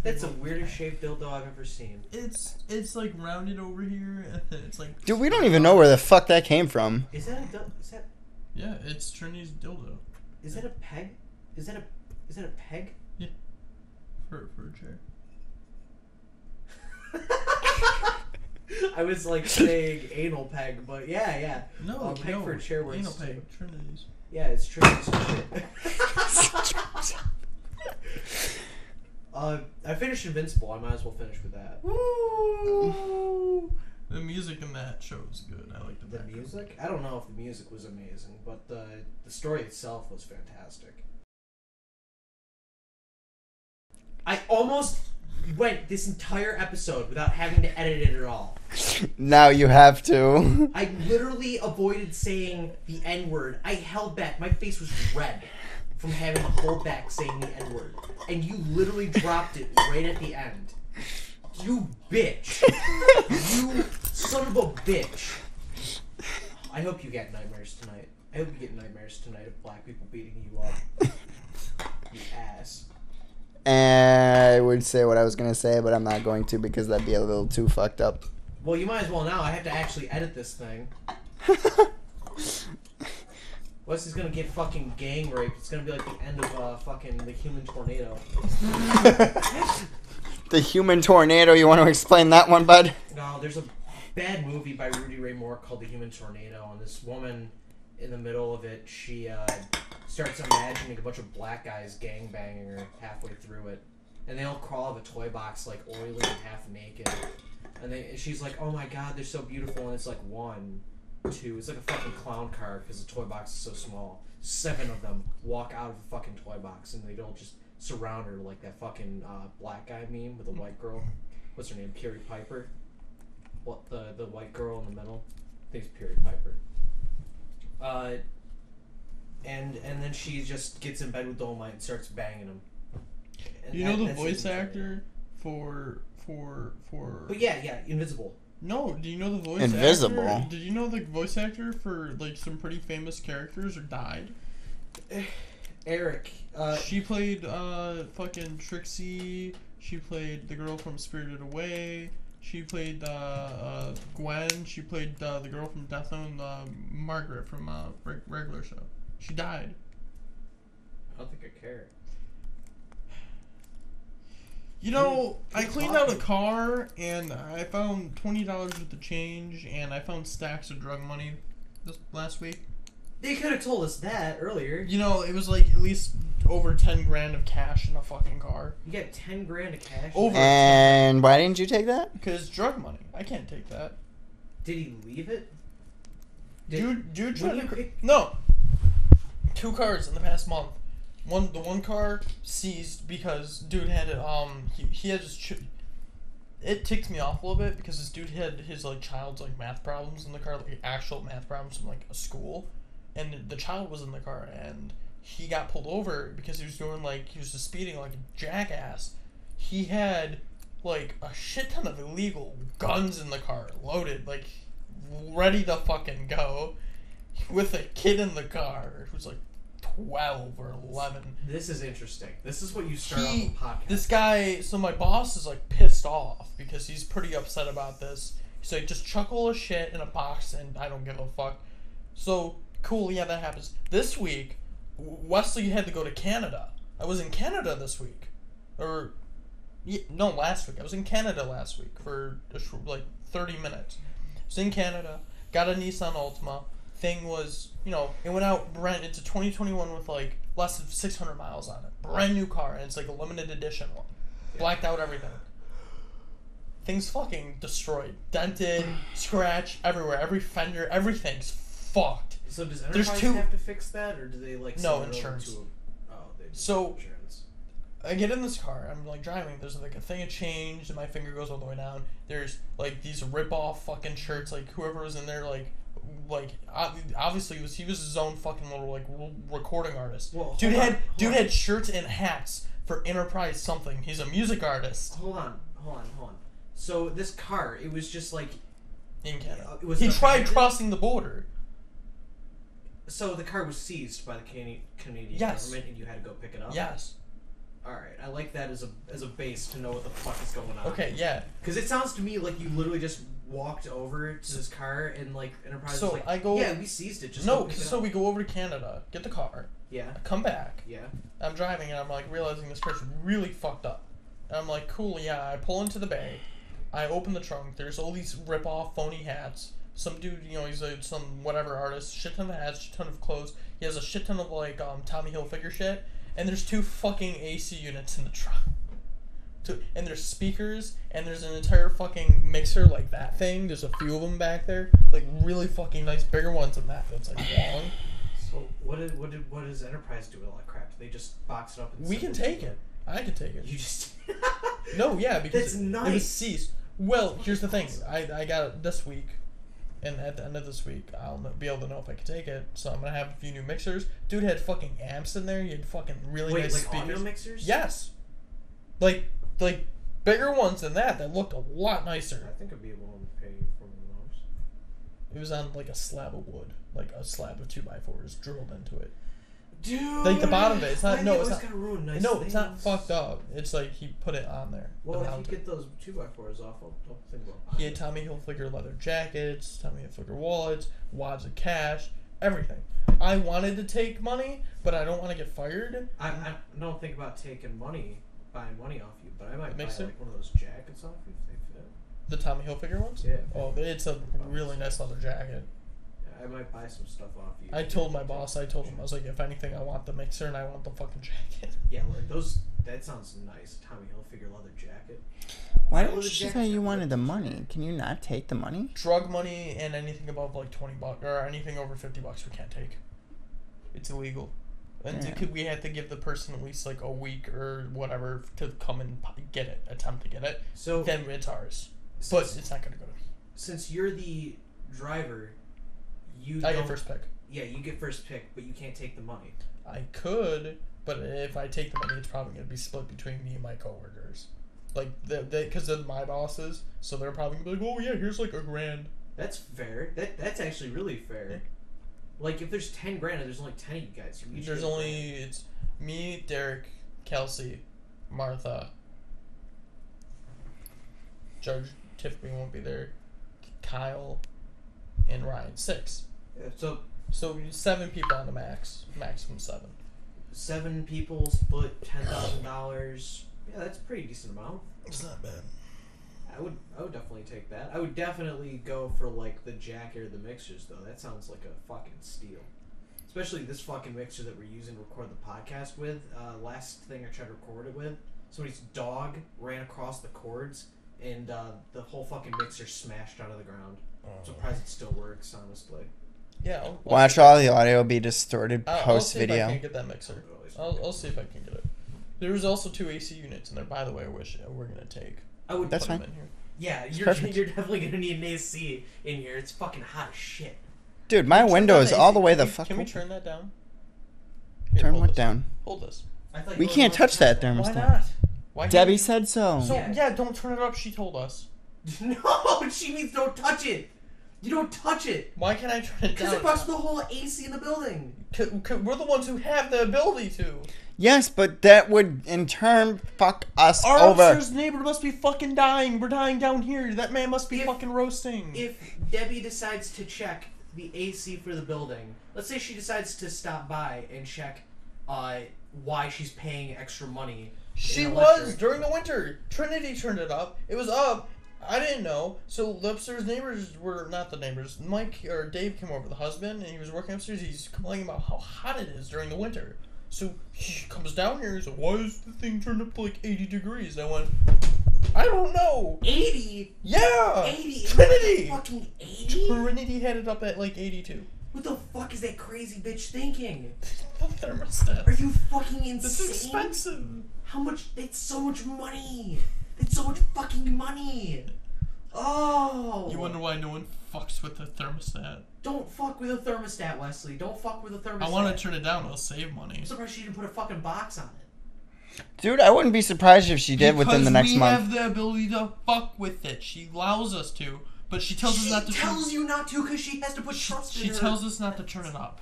that's the weirdest shaped dildo I've ever seen. It's like rounded over here, and then it's like. Dude, we don't even know where the fuck that came from. Is that a Yeah, it's Trinity's dildo. Is that a peg? Is that a peg? Yeah. For a chair. I was like saying anal peg, but yeah. No, peg for a chair works. Anal peg, Trinity's. Yeah, it's Trinity's shit. I finished Invincible. I might as well finish with that. Woo! The music in that show is good. I like The music? I don't know if the music was amazing, but the story itself was fantastic. I almost went this entire episode without having to edit it at all. Now you have to. I literally avoided saying the N-word. I held back. My face was red from having to hold back saying the N-word. And you literally dropped it right at the end. You bitch. You son of a bitch. I hope you get nightmares tonight. I hope you get nightmares tonight of black people beating you up. You ass. And I would say what I was going to say, but I'm not going to because that'd be a little too fucked up. Well, you might as well now. I have to actually edit this thing. Wesley's gonna get fucking gang raped. It's gonna be like the end of fucking The Human Tornado. The Human Tornado, you want to explain that one, bud? No, there's a bad movie by Rudy Ray Moore called The Human Tornado, and this woman, in the middle of it, she starts imagining a bunch of black guys gangbanging her halfway through it. And they all crawl out of a toy box, like, oily and half naked. And she's like, oh my god, they're so beautiful, and it's like 1, 2, it's like a fucking clown car because the toy box is so small. 7 of them walk out of the fucking toy box, and they don't just surround her like that fucking black guy meme with the white girl. What's her name? Carrie Piper? What, the white girl in the middle? I think it's Carrie Piper. And then she just gets in bed with Dolomite and starts banging him. And you know the voice actor for But yeah, Invincible. No, do you know the voice Invisible? actor? Did you know the voice actor for like some pretty famous characters or died? Eric. She played fucking Trixie. She played the girl from Spirited Away. She played Gwen. She played the girl from Death Note and Margaret from regular show. She died. I don't think I care. You know, I cleaned out a car and I found $20 worth of change and I found stacks of drug money this last week. They could have told us that earlier. You know, it was like at least over 10 grand of cash in a fucking car. You got 10 grand of cash? Over. And why didn't you take that? Because drug money. I can't take that. Did he leave it? Dude tried to... No. 2 cars in the past month. The one car seized because dude had it, he had his it ticked me off a little bit because this dude had his like child's like math problems in the car, like actual math problems from like a school, and the child was in the car and he got pulled over because he was just speeding like a jackass. He had like a shit ton of illegal guns in the car, loaded, like ready to fucking go, with a kid in the car who's like 12 or 11. This is interesting. This is what you start off a podcast. This guy, so my boss is like pissed off because he's pretty upset about this. He's like, just chuck all the shit in a box and I don't give a fuck. So, cool, yeah, that happens. This week, Westley had to go to Canada. I was in Canada this week. Last week. I was in Canada last week for like 30 minutes. I was in Canada, got a Nissan Altima. Thing was, you know, it went out it's a 2021 with like less than 600 miles on it. Brand new car, and it's like a limited edition one. Blacked out everything. Thing's fucking destroyed. Dented, scratched everywhere. Every fender, everything's fucked. So does Enterprise have to fix that, or do they like no insurance? They do so insurance. I get in this car, I'm like driving, there's like a thing of change, and my finger goes all the way down. There's like these rip-off fucking shirts, like whoever was in there, like obviously he was his own fucking little like recording artist. Well, dude had shirts and hats for Enterprise something. He's a music artist Hold on. So this car, it was just like... in Canada. Was He it tried abandoned? crossing the border. So the car was seized by the Canadian Yes. government, and you had to go pick it up? Yes. Alright, I like that as a base to know what the fuck is going on. Okay, yeah. Because it sounds to me like you literally just walked over to this car, and like Enterprise So was like, I go... yeah, we seized it, just No, go pick it so up. we go over to Canada, get the car, Yeah, I come back, yeah. I'm driving, and I'm like realizing this car's really fucked up. And I'm like, cool, yeah, I pull into the bay, I open the trunk, there's all these rip-off phony hats. Some dude, you know, he's some whatever artist, shit ton of hats, shit ton of clothes. He has a shit ton of like Tommy Hilfiger shit, and there's 2 fucking AC units in the trunk. And there's speakers, and there's an entire fucking mixer like that thing. There's a few of them back there, like really fucking nice, bigger ones than that. That's like long. So what does Enterprise do with all that crap? Do they just box it up and We send can to take you? it. I can take it. You just No, yeah, because That's it nice. was seized. Well, here's the thing. I got it this week, and at the end of this week, I'll be able to know if I can take it. So I'm gonna have a few new mixers. Dude had fucking amps in there. He had fucking really Wait, nice like speakers. audio mixers? Yes. Like bigger ones than that looked a lot I nicer. think I'd be willing to pay for one of those. It was on like a slab of wood, like a slab of 2x4s drilled into it. Dude, Like the bottom of it, it's not. why No, they it's always not. gotta ruin nice No, things? it's not fucked up. It's like he put it on there. Well, and if you mounted. get those 2x4s off, don't think about He had Tommy Hilfiger leather jackets, Tommy Hilfiger wallets, wads of cash, everything. I wanted to take money, but I don't want to get fired. I don't think about taking buying money off you, but I might buy Mixer? like one of those jackets off you if they fit. The Tommy Hilfiger ones? Yeah. Oh, it's a really nice leather jacket. I might buy some stuff off you. I told my boss, I was like, if anything, I want the mixer and I want the fucking jacket. Yeah, like those. That sounds nice. Tommy Hilfiger leather jacket. Why Leather didn't you jackets say you are wanted good. the money? Can you not take the money? Drug money and anything above like $20 or anything over $50 we can't take. It's illegal. And Yeah. we have to give the person at least like a week or whatever to come and get it, attempt to get it. So Then it's ours. But since, it's not going to go to me. since you're the driver, you I don't, get first pick. Yeah, you get first pick, but you can't take the money. I could, but if I take the money, it's probably going to be split between me and my coworkers. Like, because they're my bosses, so they're probably going to be like, oh yeah, here's like $1,000. That's fair. That's actually really fair. Like if there's 10 grand and there's only 10 of you guys, you each There's get a only, grand. it's me, Derek, Kelsey, Martha, Judge typically won't be there, Kyle, and Ryan. 6. Yeah, so So 7 people on the maximum 7. 7 people split $10,000. Yeah, that's a pretty decent amount. It's not bad. I would definitely take that. I would definitely go for like the jacket or the mixers though. That sounds like a fucking steal. Especially this fucking mixer that we're using to record the podcast with. Last thing I tried to record it with, somebody's dog ran across the cords and the whole fucking mixer smashed out of the ground. I'm surprised it still works, honestly. Yeah. Watch all the audio be distorted I'll post see if I video. can get that mixer. I'll see if I can get it. There was also 2 AC units in there, by the way, which we're gonna take. I would That's Put 'em fine. in here. Yeah, It's you're perfect. definitely gonna need an AC in here. It's fucking hot as shit. Dude, my Turn window down is the all AC. the way the Can we- fuck Can we open. turn that down? Turn hold what this. down? Hold this. I thought We you can't were touch that there. Why thermostat. not? Why can't Debbie we- said so. So Yeah. yeah, don't turn it up. She told us. No, she means don't touch it. You don't touch it. Why can't I turn it Because down? it fucks the whole AC in the building. We're the ones who have the ability to. Yes, but that would in turn fuck us Our over. upstairs neighbor must be fucking dying. We're dying down here. That man must be If- fucking roasting. If Debbie decides to check the AC for the building, let's say she decides to stop by and check why she's paying extra money. She in was electric. during the winter. Trinity turned it up. It was up. I didn't know. So the upstairs neighbors were not the neighbors. Mike or Dave came over, the husband, and he was working upstairs. He's complaining about how hot it is during the winter. So he comes down here. He's like, "Why is the thing turned up to like 80 degrees?" I went, "I don't know." 80? Yeah, 80? Trinity. Fucking 80? Trinity had it up at like 82. What the fuck is that crazy bitch thinking? The thermostat. Are you fucking insane? This is expensive. How much? It's so much money. It's so much fucking money. Oh. You wonder why no one fucks with the thermostat? Don't fuck with a thermostat, Wesley. Don't fuck with a thermostat. I want to turn it down. It'll save money. I'm surprised she didn't put a fucking box on it. Dude, I wouldn't be surprised if she did within the next month. Because we have the ability to fuck with it. She allows us to, but she tells us not to. She tells you not to because she has to put trust in her. She tells us not to turn it up.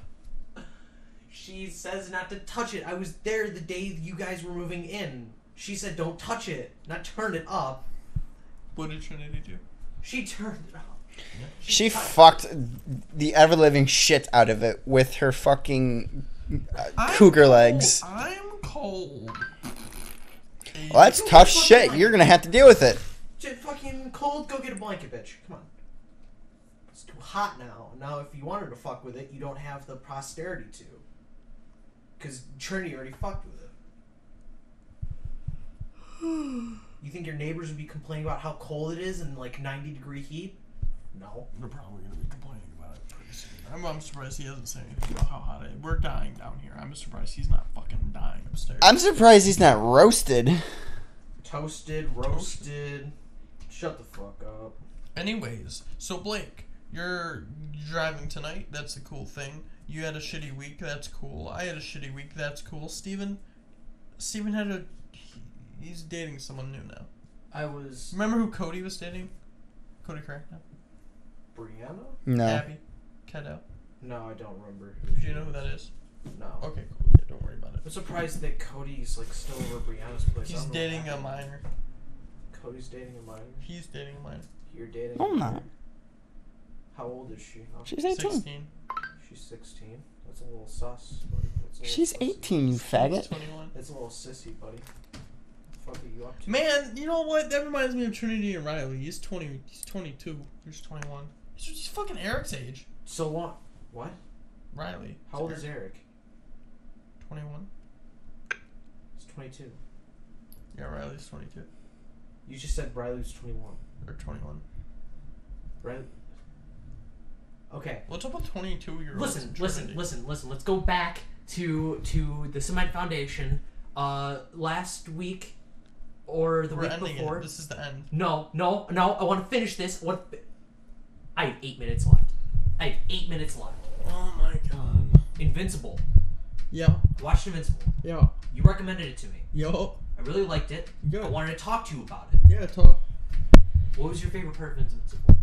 She says not to touch it. I was there the day you guys were moving in. She said don't touch it, not turn it up. What did Trinity do? She turned it up. She fucked the ever-living shit out of it with her fucking cougar legs. I'm cold. Well, that's tough shit. You're gonna have to deal with it. Fucking cold, go get a blanket, bitch. Come on. It's too hot now. Now, if you wanted to fuck with it, you don't have the posterity to. Because Trinity already fucked with it. You think your neighbors would be complaining about how cold it is in like 90-degree heat? No. They're probably going to be complaining about it pretty soon. I'm surprised he hasn't said anything about how hot it is. We're dying down here. I'm surprised he's not fucking dying upstairs. I'm surprised he's not roasted. Toasted, roasted. Shut the fuck up. Anyways, so Blake, you're driving tonight. That's a cool thing. You had a shitty week. That's cool. I had a shitty week. That's cool. Steven had he's dating someone new now. Remember who Cody was dating? Cody Crackdown? Brianna? No. Abby? Cadell? No, I don't remember. Do you know who that is? No. Okay, cool. Yeah, don't worry about it. I'm surprised that Cody's like still over Brianna's place. He's dating a minor. Cody's dating a minor? He's dating a minor. You're dating No, I'm not. How old is she? Oh, She's 18. 16. She's 16. That's a little sus, buddy. That's a little She's sussy. 18, you faggot. 21. That's a little sissy, buddy. What the fuck are you up to? Man, you know what? That reminds me of Trinity and Riley. He's 20. He's 22. He's 21. He's fucking Eric's age. So what? What? Riley. How old is Eric? 21. He's 22. Yeah, Riley's 22. You just said Riley was 21. Or 21. Riley. Okay. Let's talk about 22-year-olds. Listen. Let's go back to the Semite Foundation. Last week or the We're week ending before. it. This is the end. No. I want to finish this. I have 8 minutes left. Oh my god. Invincible. Yeah. Watched Invincible. Yeah. You recommended it to me. Yo. I really liked it. Good. I wanted to talk to you about it. Yeah, talk. What was your favorite part of Invincible?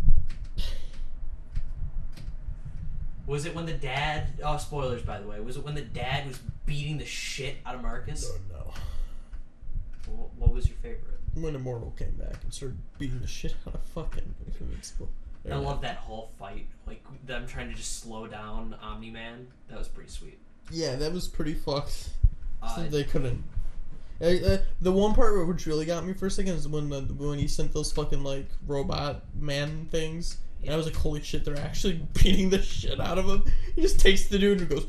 Was it when the dad... Oh, spoilers, by the way. Was it when the dad was beating the shit out of Marcus? No. What was your favorite? When Immortal came back and started beating the shit out of fucking Invincible. I love that whole fight. Like, them trying to just slow down Omni-Man. That was pretty sweet. Yeah, that was pretty fucked. They couldn't... the one part which really got me for a second is when he sent those fucking, like, robot man things. And I was like, holy shit, they're actually beating the shit out of him. He just takes the dude and goes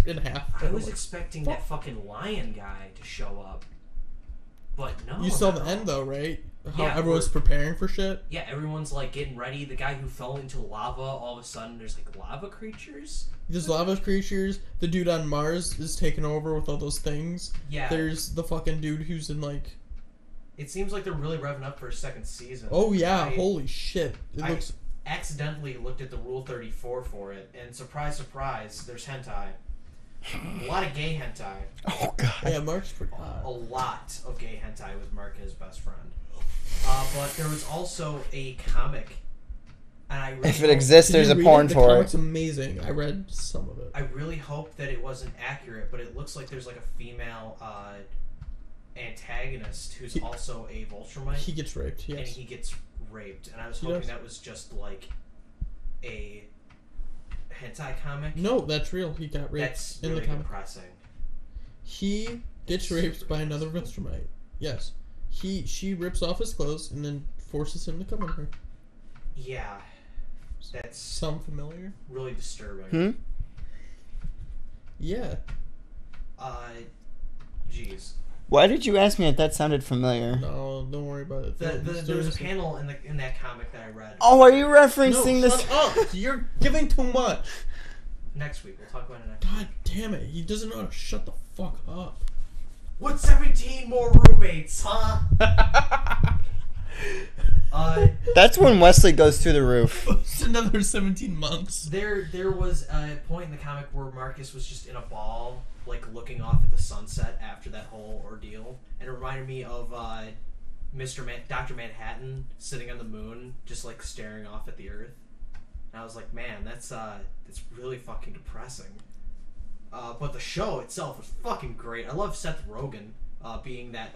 in half. I was expecting that fucking lion guy to show up. But no. You saw the end, though, right? How Yeah, everyone's preparing for shit? Yeah, everyone's, like, getting ready. The guy who fell into lava, all of a sudden, there's, like, lava creatures. There's lava creatures. The dude on Mars is taking over with all those things. Yeah. There's the fucking dude who's in, like... It seems like they're really revving up for a second season. Oh, yeah. Holy shit. It looks... accidentally looked at the Rule 34 for it, and surprise, surprise, there's hentai. A lot of gay hentai. Oh, God. Yeah, Mark's pretty hot. A lot of gay hentai with Mark and his best friend. But there was also a comic, and I really If it exists, Did there's you a read porn it? The for comic's it. amazing. I read some of it. I really hope that it wasn't accurate, but it looks like there's like a female antagonist who's also a Voltramite. He gets raped, yes. And he gets raped, and I was He hoping does. that was just like a hentai comic. No, that's real. He got raped That's in really the comic. depressing. He gets raped by another Viltrumite. Yes. She rips off his clothes and then forces him to come on her. Yeah, that's Sound familiar? really disturbing. Hmm? Yeah. Jeez. Why did you ask me if that sounded familiar? No, don't worry about it. There was a panel in that comic that I read. Oh, are you No, referencing this? shut up! You're giving too much. Next week, we'll talk about it next week. God damn it! He doesn't know how to shut the fuck up. What 17 more roommates, huh? That's when Wesley goes through the roof. It's another 17 months. There was a point in the comic where Marcus was just in a ball, like looking off at the sunset after that whole ordeal, and it reminded me of Dr. Manhattan sitting on the moon, just like staring off at the Earth. And I was like, man, that's really fucking depressing. But the show itself was fucking great. I love Seth Rogen being that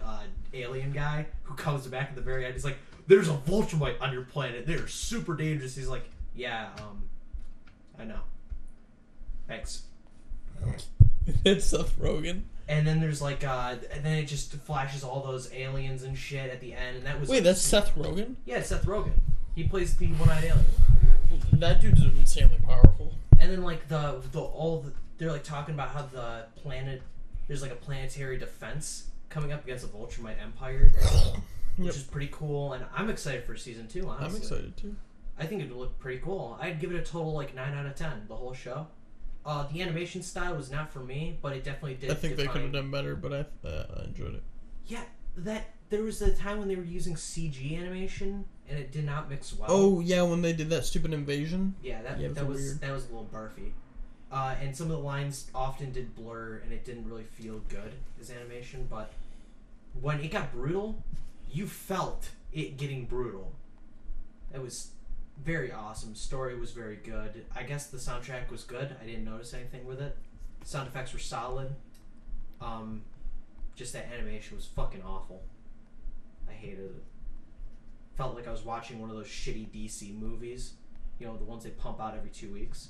alien guy who comes back at the very end. He's like, there's a Vulturite on your planet. They're super dangerous. He's like, yeah, I know. Thanks. It's Seth Rogen. And then there's like, and then it just flashes all those aliens and shit at the end. And that was Wait, that's Seth Rogen? Yeah, it's Seth Rogen. He plays the one-eyed alien. That dude's insanely powerful. And then like they're like talking about how the planet, there's like a planetary defense coming up against the Vulturite Empire, which is pretty cool. And I'm excited for season 2. Honestly, I'm excited too. I think it would look pretty cool. I'd give it a total like 9 out of 10. The whole show. The animation style was not for me, but it definitely did. I think they could have done better, but I enjoyed it. Yeah, there was a time when they were using CG animation and it did not mix well. Oh yeah, when they did that stupid invasion. Yeah, that was weird. That was a little barfy. And some of the lines often did blur, and it didn't really feel good as animation. But when it got brutal, you felt it getting brutal. It was very awesome. Story was very good. I guess the soundtrack was good. I didn't notice anything with it. Sound effects were solid. Just that animation was fucking awful. I hated it. Felt like I was watching one of those shitty DC movies. You know, the ones they pump out every 2 weeks.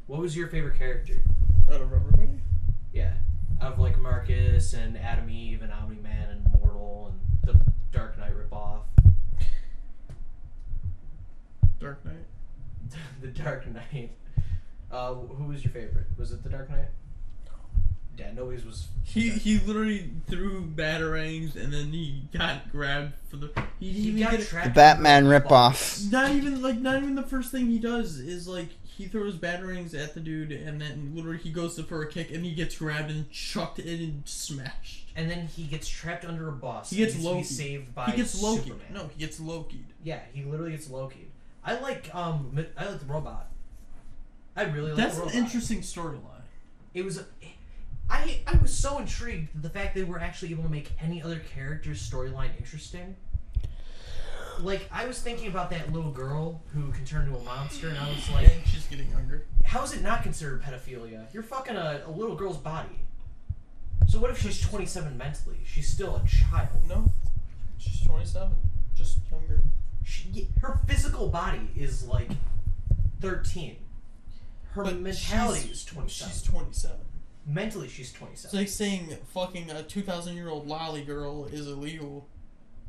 What was your favorite character? Out of everybody? Yeah. Out of like Marcus and Adam Eve and Omni-Man and Mortal and the Dark Knight ripoff. Dark Knight. The Dark Knight. Who was your favorite? Was it the Dark Knight? Yeah, nobody's was. He literally threw batarangs and then he got grabbed for the. He got The trapped. Batman ripoff. Not even the first thing he does is like he throws batarangs at the dude and then literally he goes for a kick and he gets grabbed and chucked in and smashed. And then he gets trapped under a bus. He gets and needs to Loki. be saved by He gets Loki. Superman. No, he gets Loki'd. Yeah, he literally gets Loki. I like the robot. I really like That's the robot. an interesting storyline. It was. I was so intrigued at the fact they were actually able to make any other character's storyline interesting. Like, I was thinking about that little girl who can turn into a monster, and I was like, And she's getting younger. how is it not considered pedophilia? You're fucking a little girl's body. So what if she's 27 mentally? She's still a child. No, she's 27, just younger. Her physical body is like 13. Her But mentality is 27. She's 27. Mentally, she's It's 27. like saying fucking a 2,000-year-old lolly girl is illegal,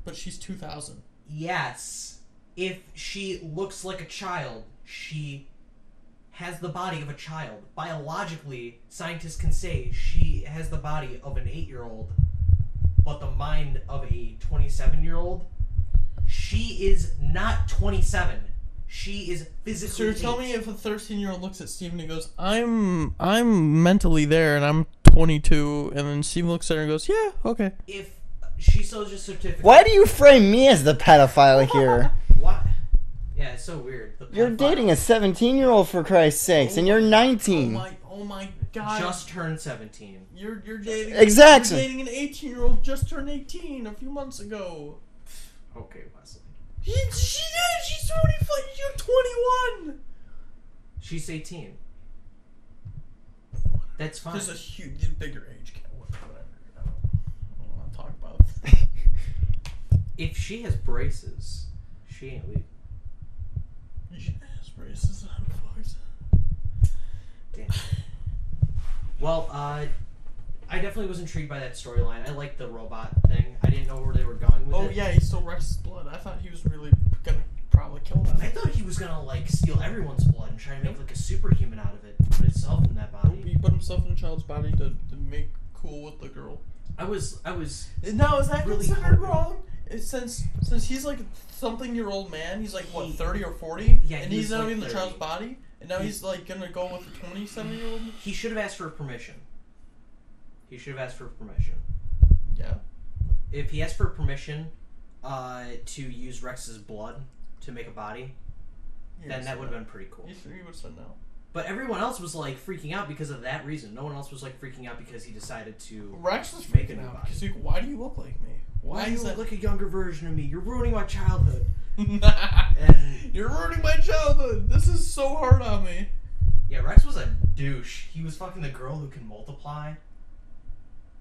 but she's 2,000. Yes. If she looks like a child, she has the body of a child. Biologically, scientists can say she has the body of an 8-year-old, but the mind of a 27-year-old. She is not 27. She is physically. So you're 8. telling me if a 13-year-old looks at Steven and goes, I'm mentally there and I'm 22, and then Steven looks at her and goes, yeah, okay. If she sells a certificate. Why do you frame me as the pedophile here? What? Yeah, it's so weird. You're dating a 17-year-old for Christ's sakes, and you're 19. Oh my god. Just turned 17. You're dating. Exactly. You're dating an 18-year-old just turned 18 a few months ago. Okay, Wesley. She's 25. You're 21. She's 18. That's fine. There's a huge, bigger age gap. Whatever. I don't want to talk about it. If she has braces, she ain't leaving. She has braces. I'm fucked. Damn. Well, I definitely was intrigued by that storyline. I liked the robot thing. I didn't know where they were going with it. Oh yeah, he still wrecks his blood. I thought he was really gonna probably kill them. I thought he was gonna like steal everyone's blood and try to make like a superhuman out of it, put himself in that body. He put himself in a child's body to make cool with the girl. I was. Now is that Really considered hard. wrong? Since he's like a something-year-old man, he's like what 30 or 40, Yeah, and he he's was, not like, in the 30. child's body, and now he's like gonna go with a 27-year-old. He should have asked for permission. He should have asked for permission. Yeah. If he asked for permission, to use Rex's blood to make a body, then that would have been pretty cool. You would have said no. But everyone else was like freaking out because of that reason. No one else was like freaking out because he decided to. Rex was make freaking a new out body. because why do you look like me? Why do you that? look like a younger version of me? You're ruining my childhood. And you're ruining my childhood. This is so hard on me. Yeah, Rex was a douche. He was fucking the girl who can multiply.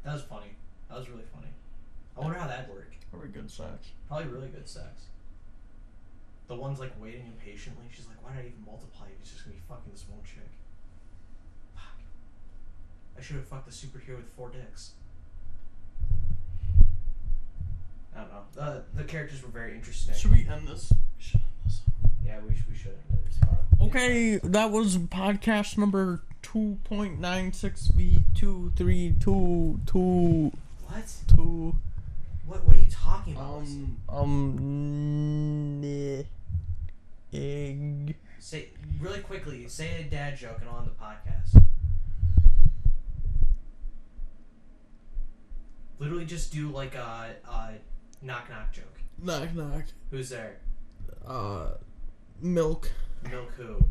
That was funny. That was really funny. I wonder how that'd work. Probably good sex. Probably really good sex. The one's like waiting impatiently. She's like, why did I even multiply? He's just gonna be fucking this one chick. Fuck. I should have fucked the superhero with 4 dicks. I don't know. The characters were very interesting. Should we end this? We should end this. Yeah, we should end it. It's fun. Okay, that was podcast number 2.96V23222. What? 2. What are you talking about? Egg. Say really quickly. Say a dad joke and I'll end the podcast. Literally, just do like a knock knock joke. Knock knock. Who's there? Milk. Milk who?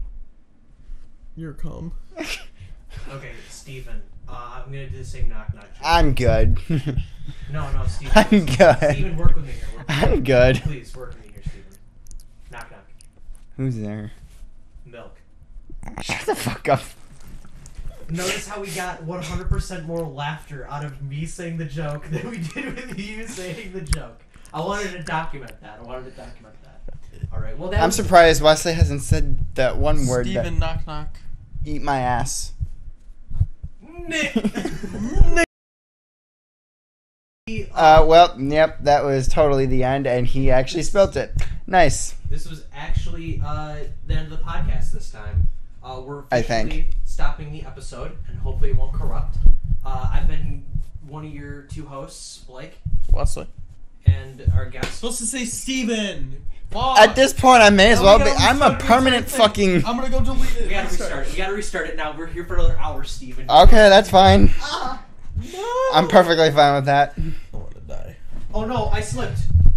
Your cum. Okay, Steven. I'm gonna do the same knock knock joke. I'm good. No, Steven. I'm good. Steven, work with me here. I'm good. Please work with me here, Steven. Knock knock. Who's there? Milk. Shut the fuck up. Notice how we got 100% more laughter out of me saying the joke than we did with you saying the joke. I wanted to document that. All right. Well, I'm surprised Wesley hasn't said that one word. Steven, knock knock. Eat my ass. Nick. Well, yep, that was totally the end, and he actually spelt it. Nice. This was actually the end of the podcast this time. We're I officially think. stopping the episode, and hopefully it won't corrupt. I've been one of your 2 hosts, Blake, Wesley. and our guest. Supposed to say Steven. Fuck. At this point, I may as Now well we be. gotta I'm a restart the permanent entire thing. fucking. I'm gonna go delete it. We gotta restart it. We gotta restart it now. We're here for another hour, Steven. Okay, that's fine. No. I'm perfectly fine with that. I want to die. Oh no, I slipped.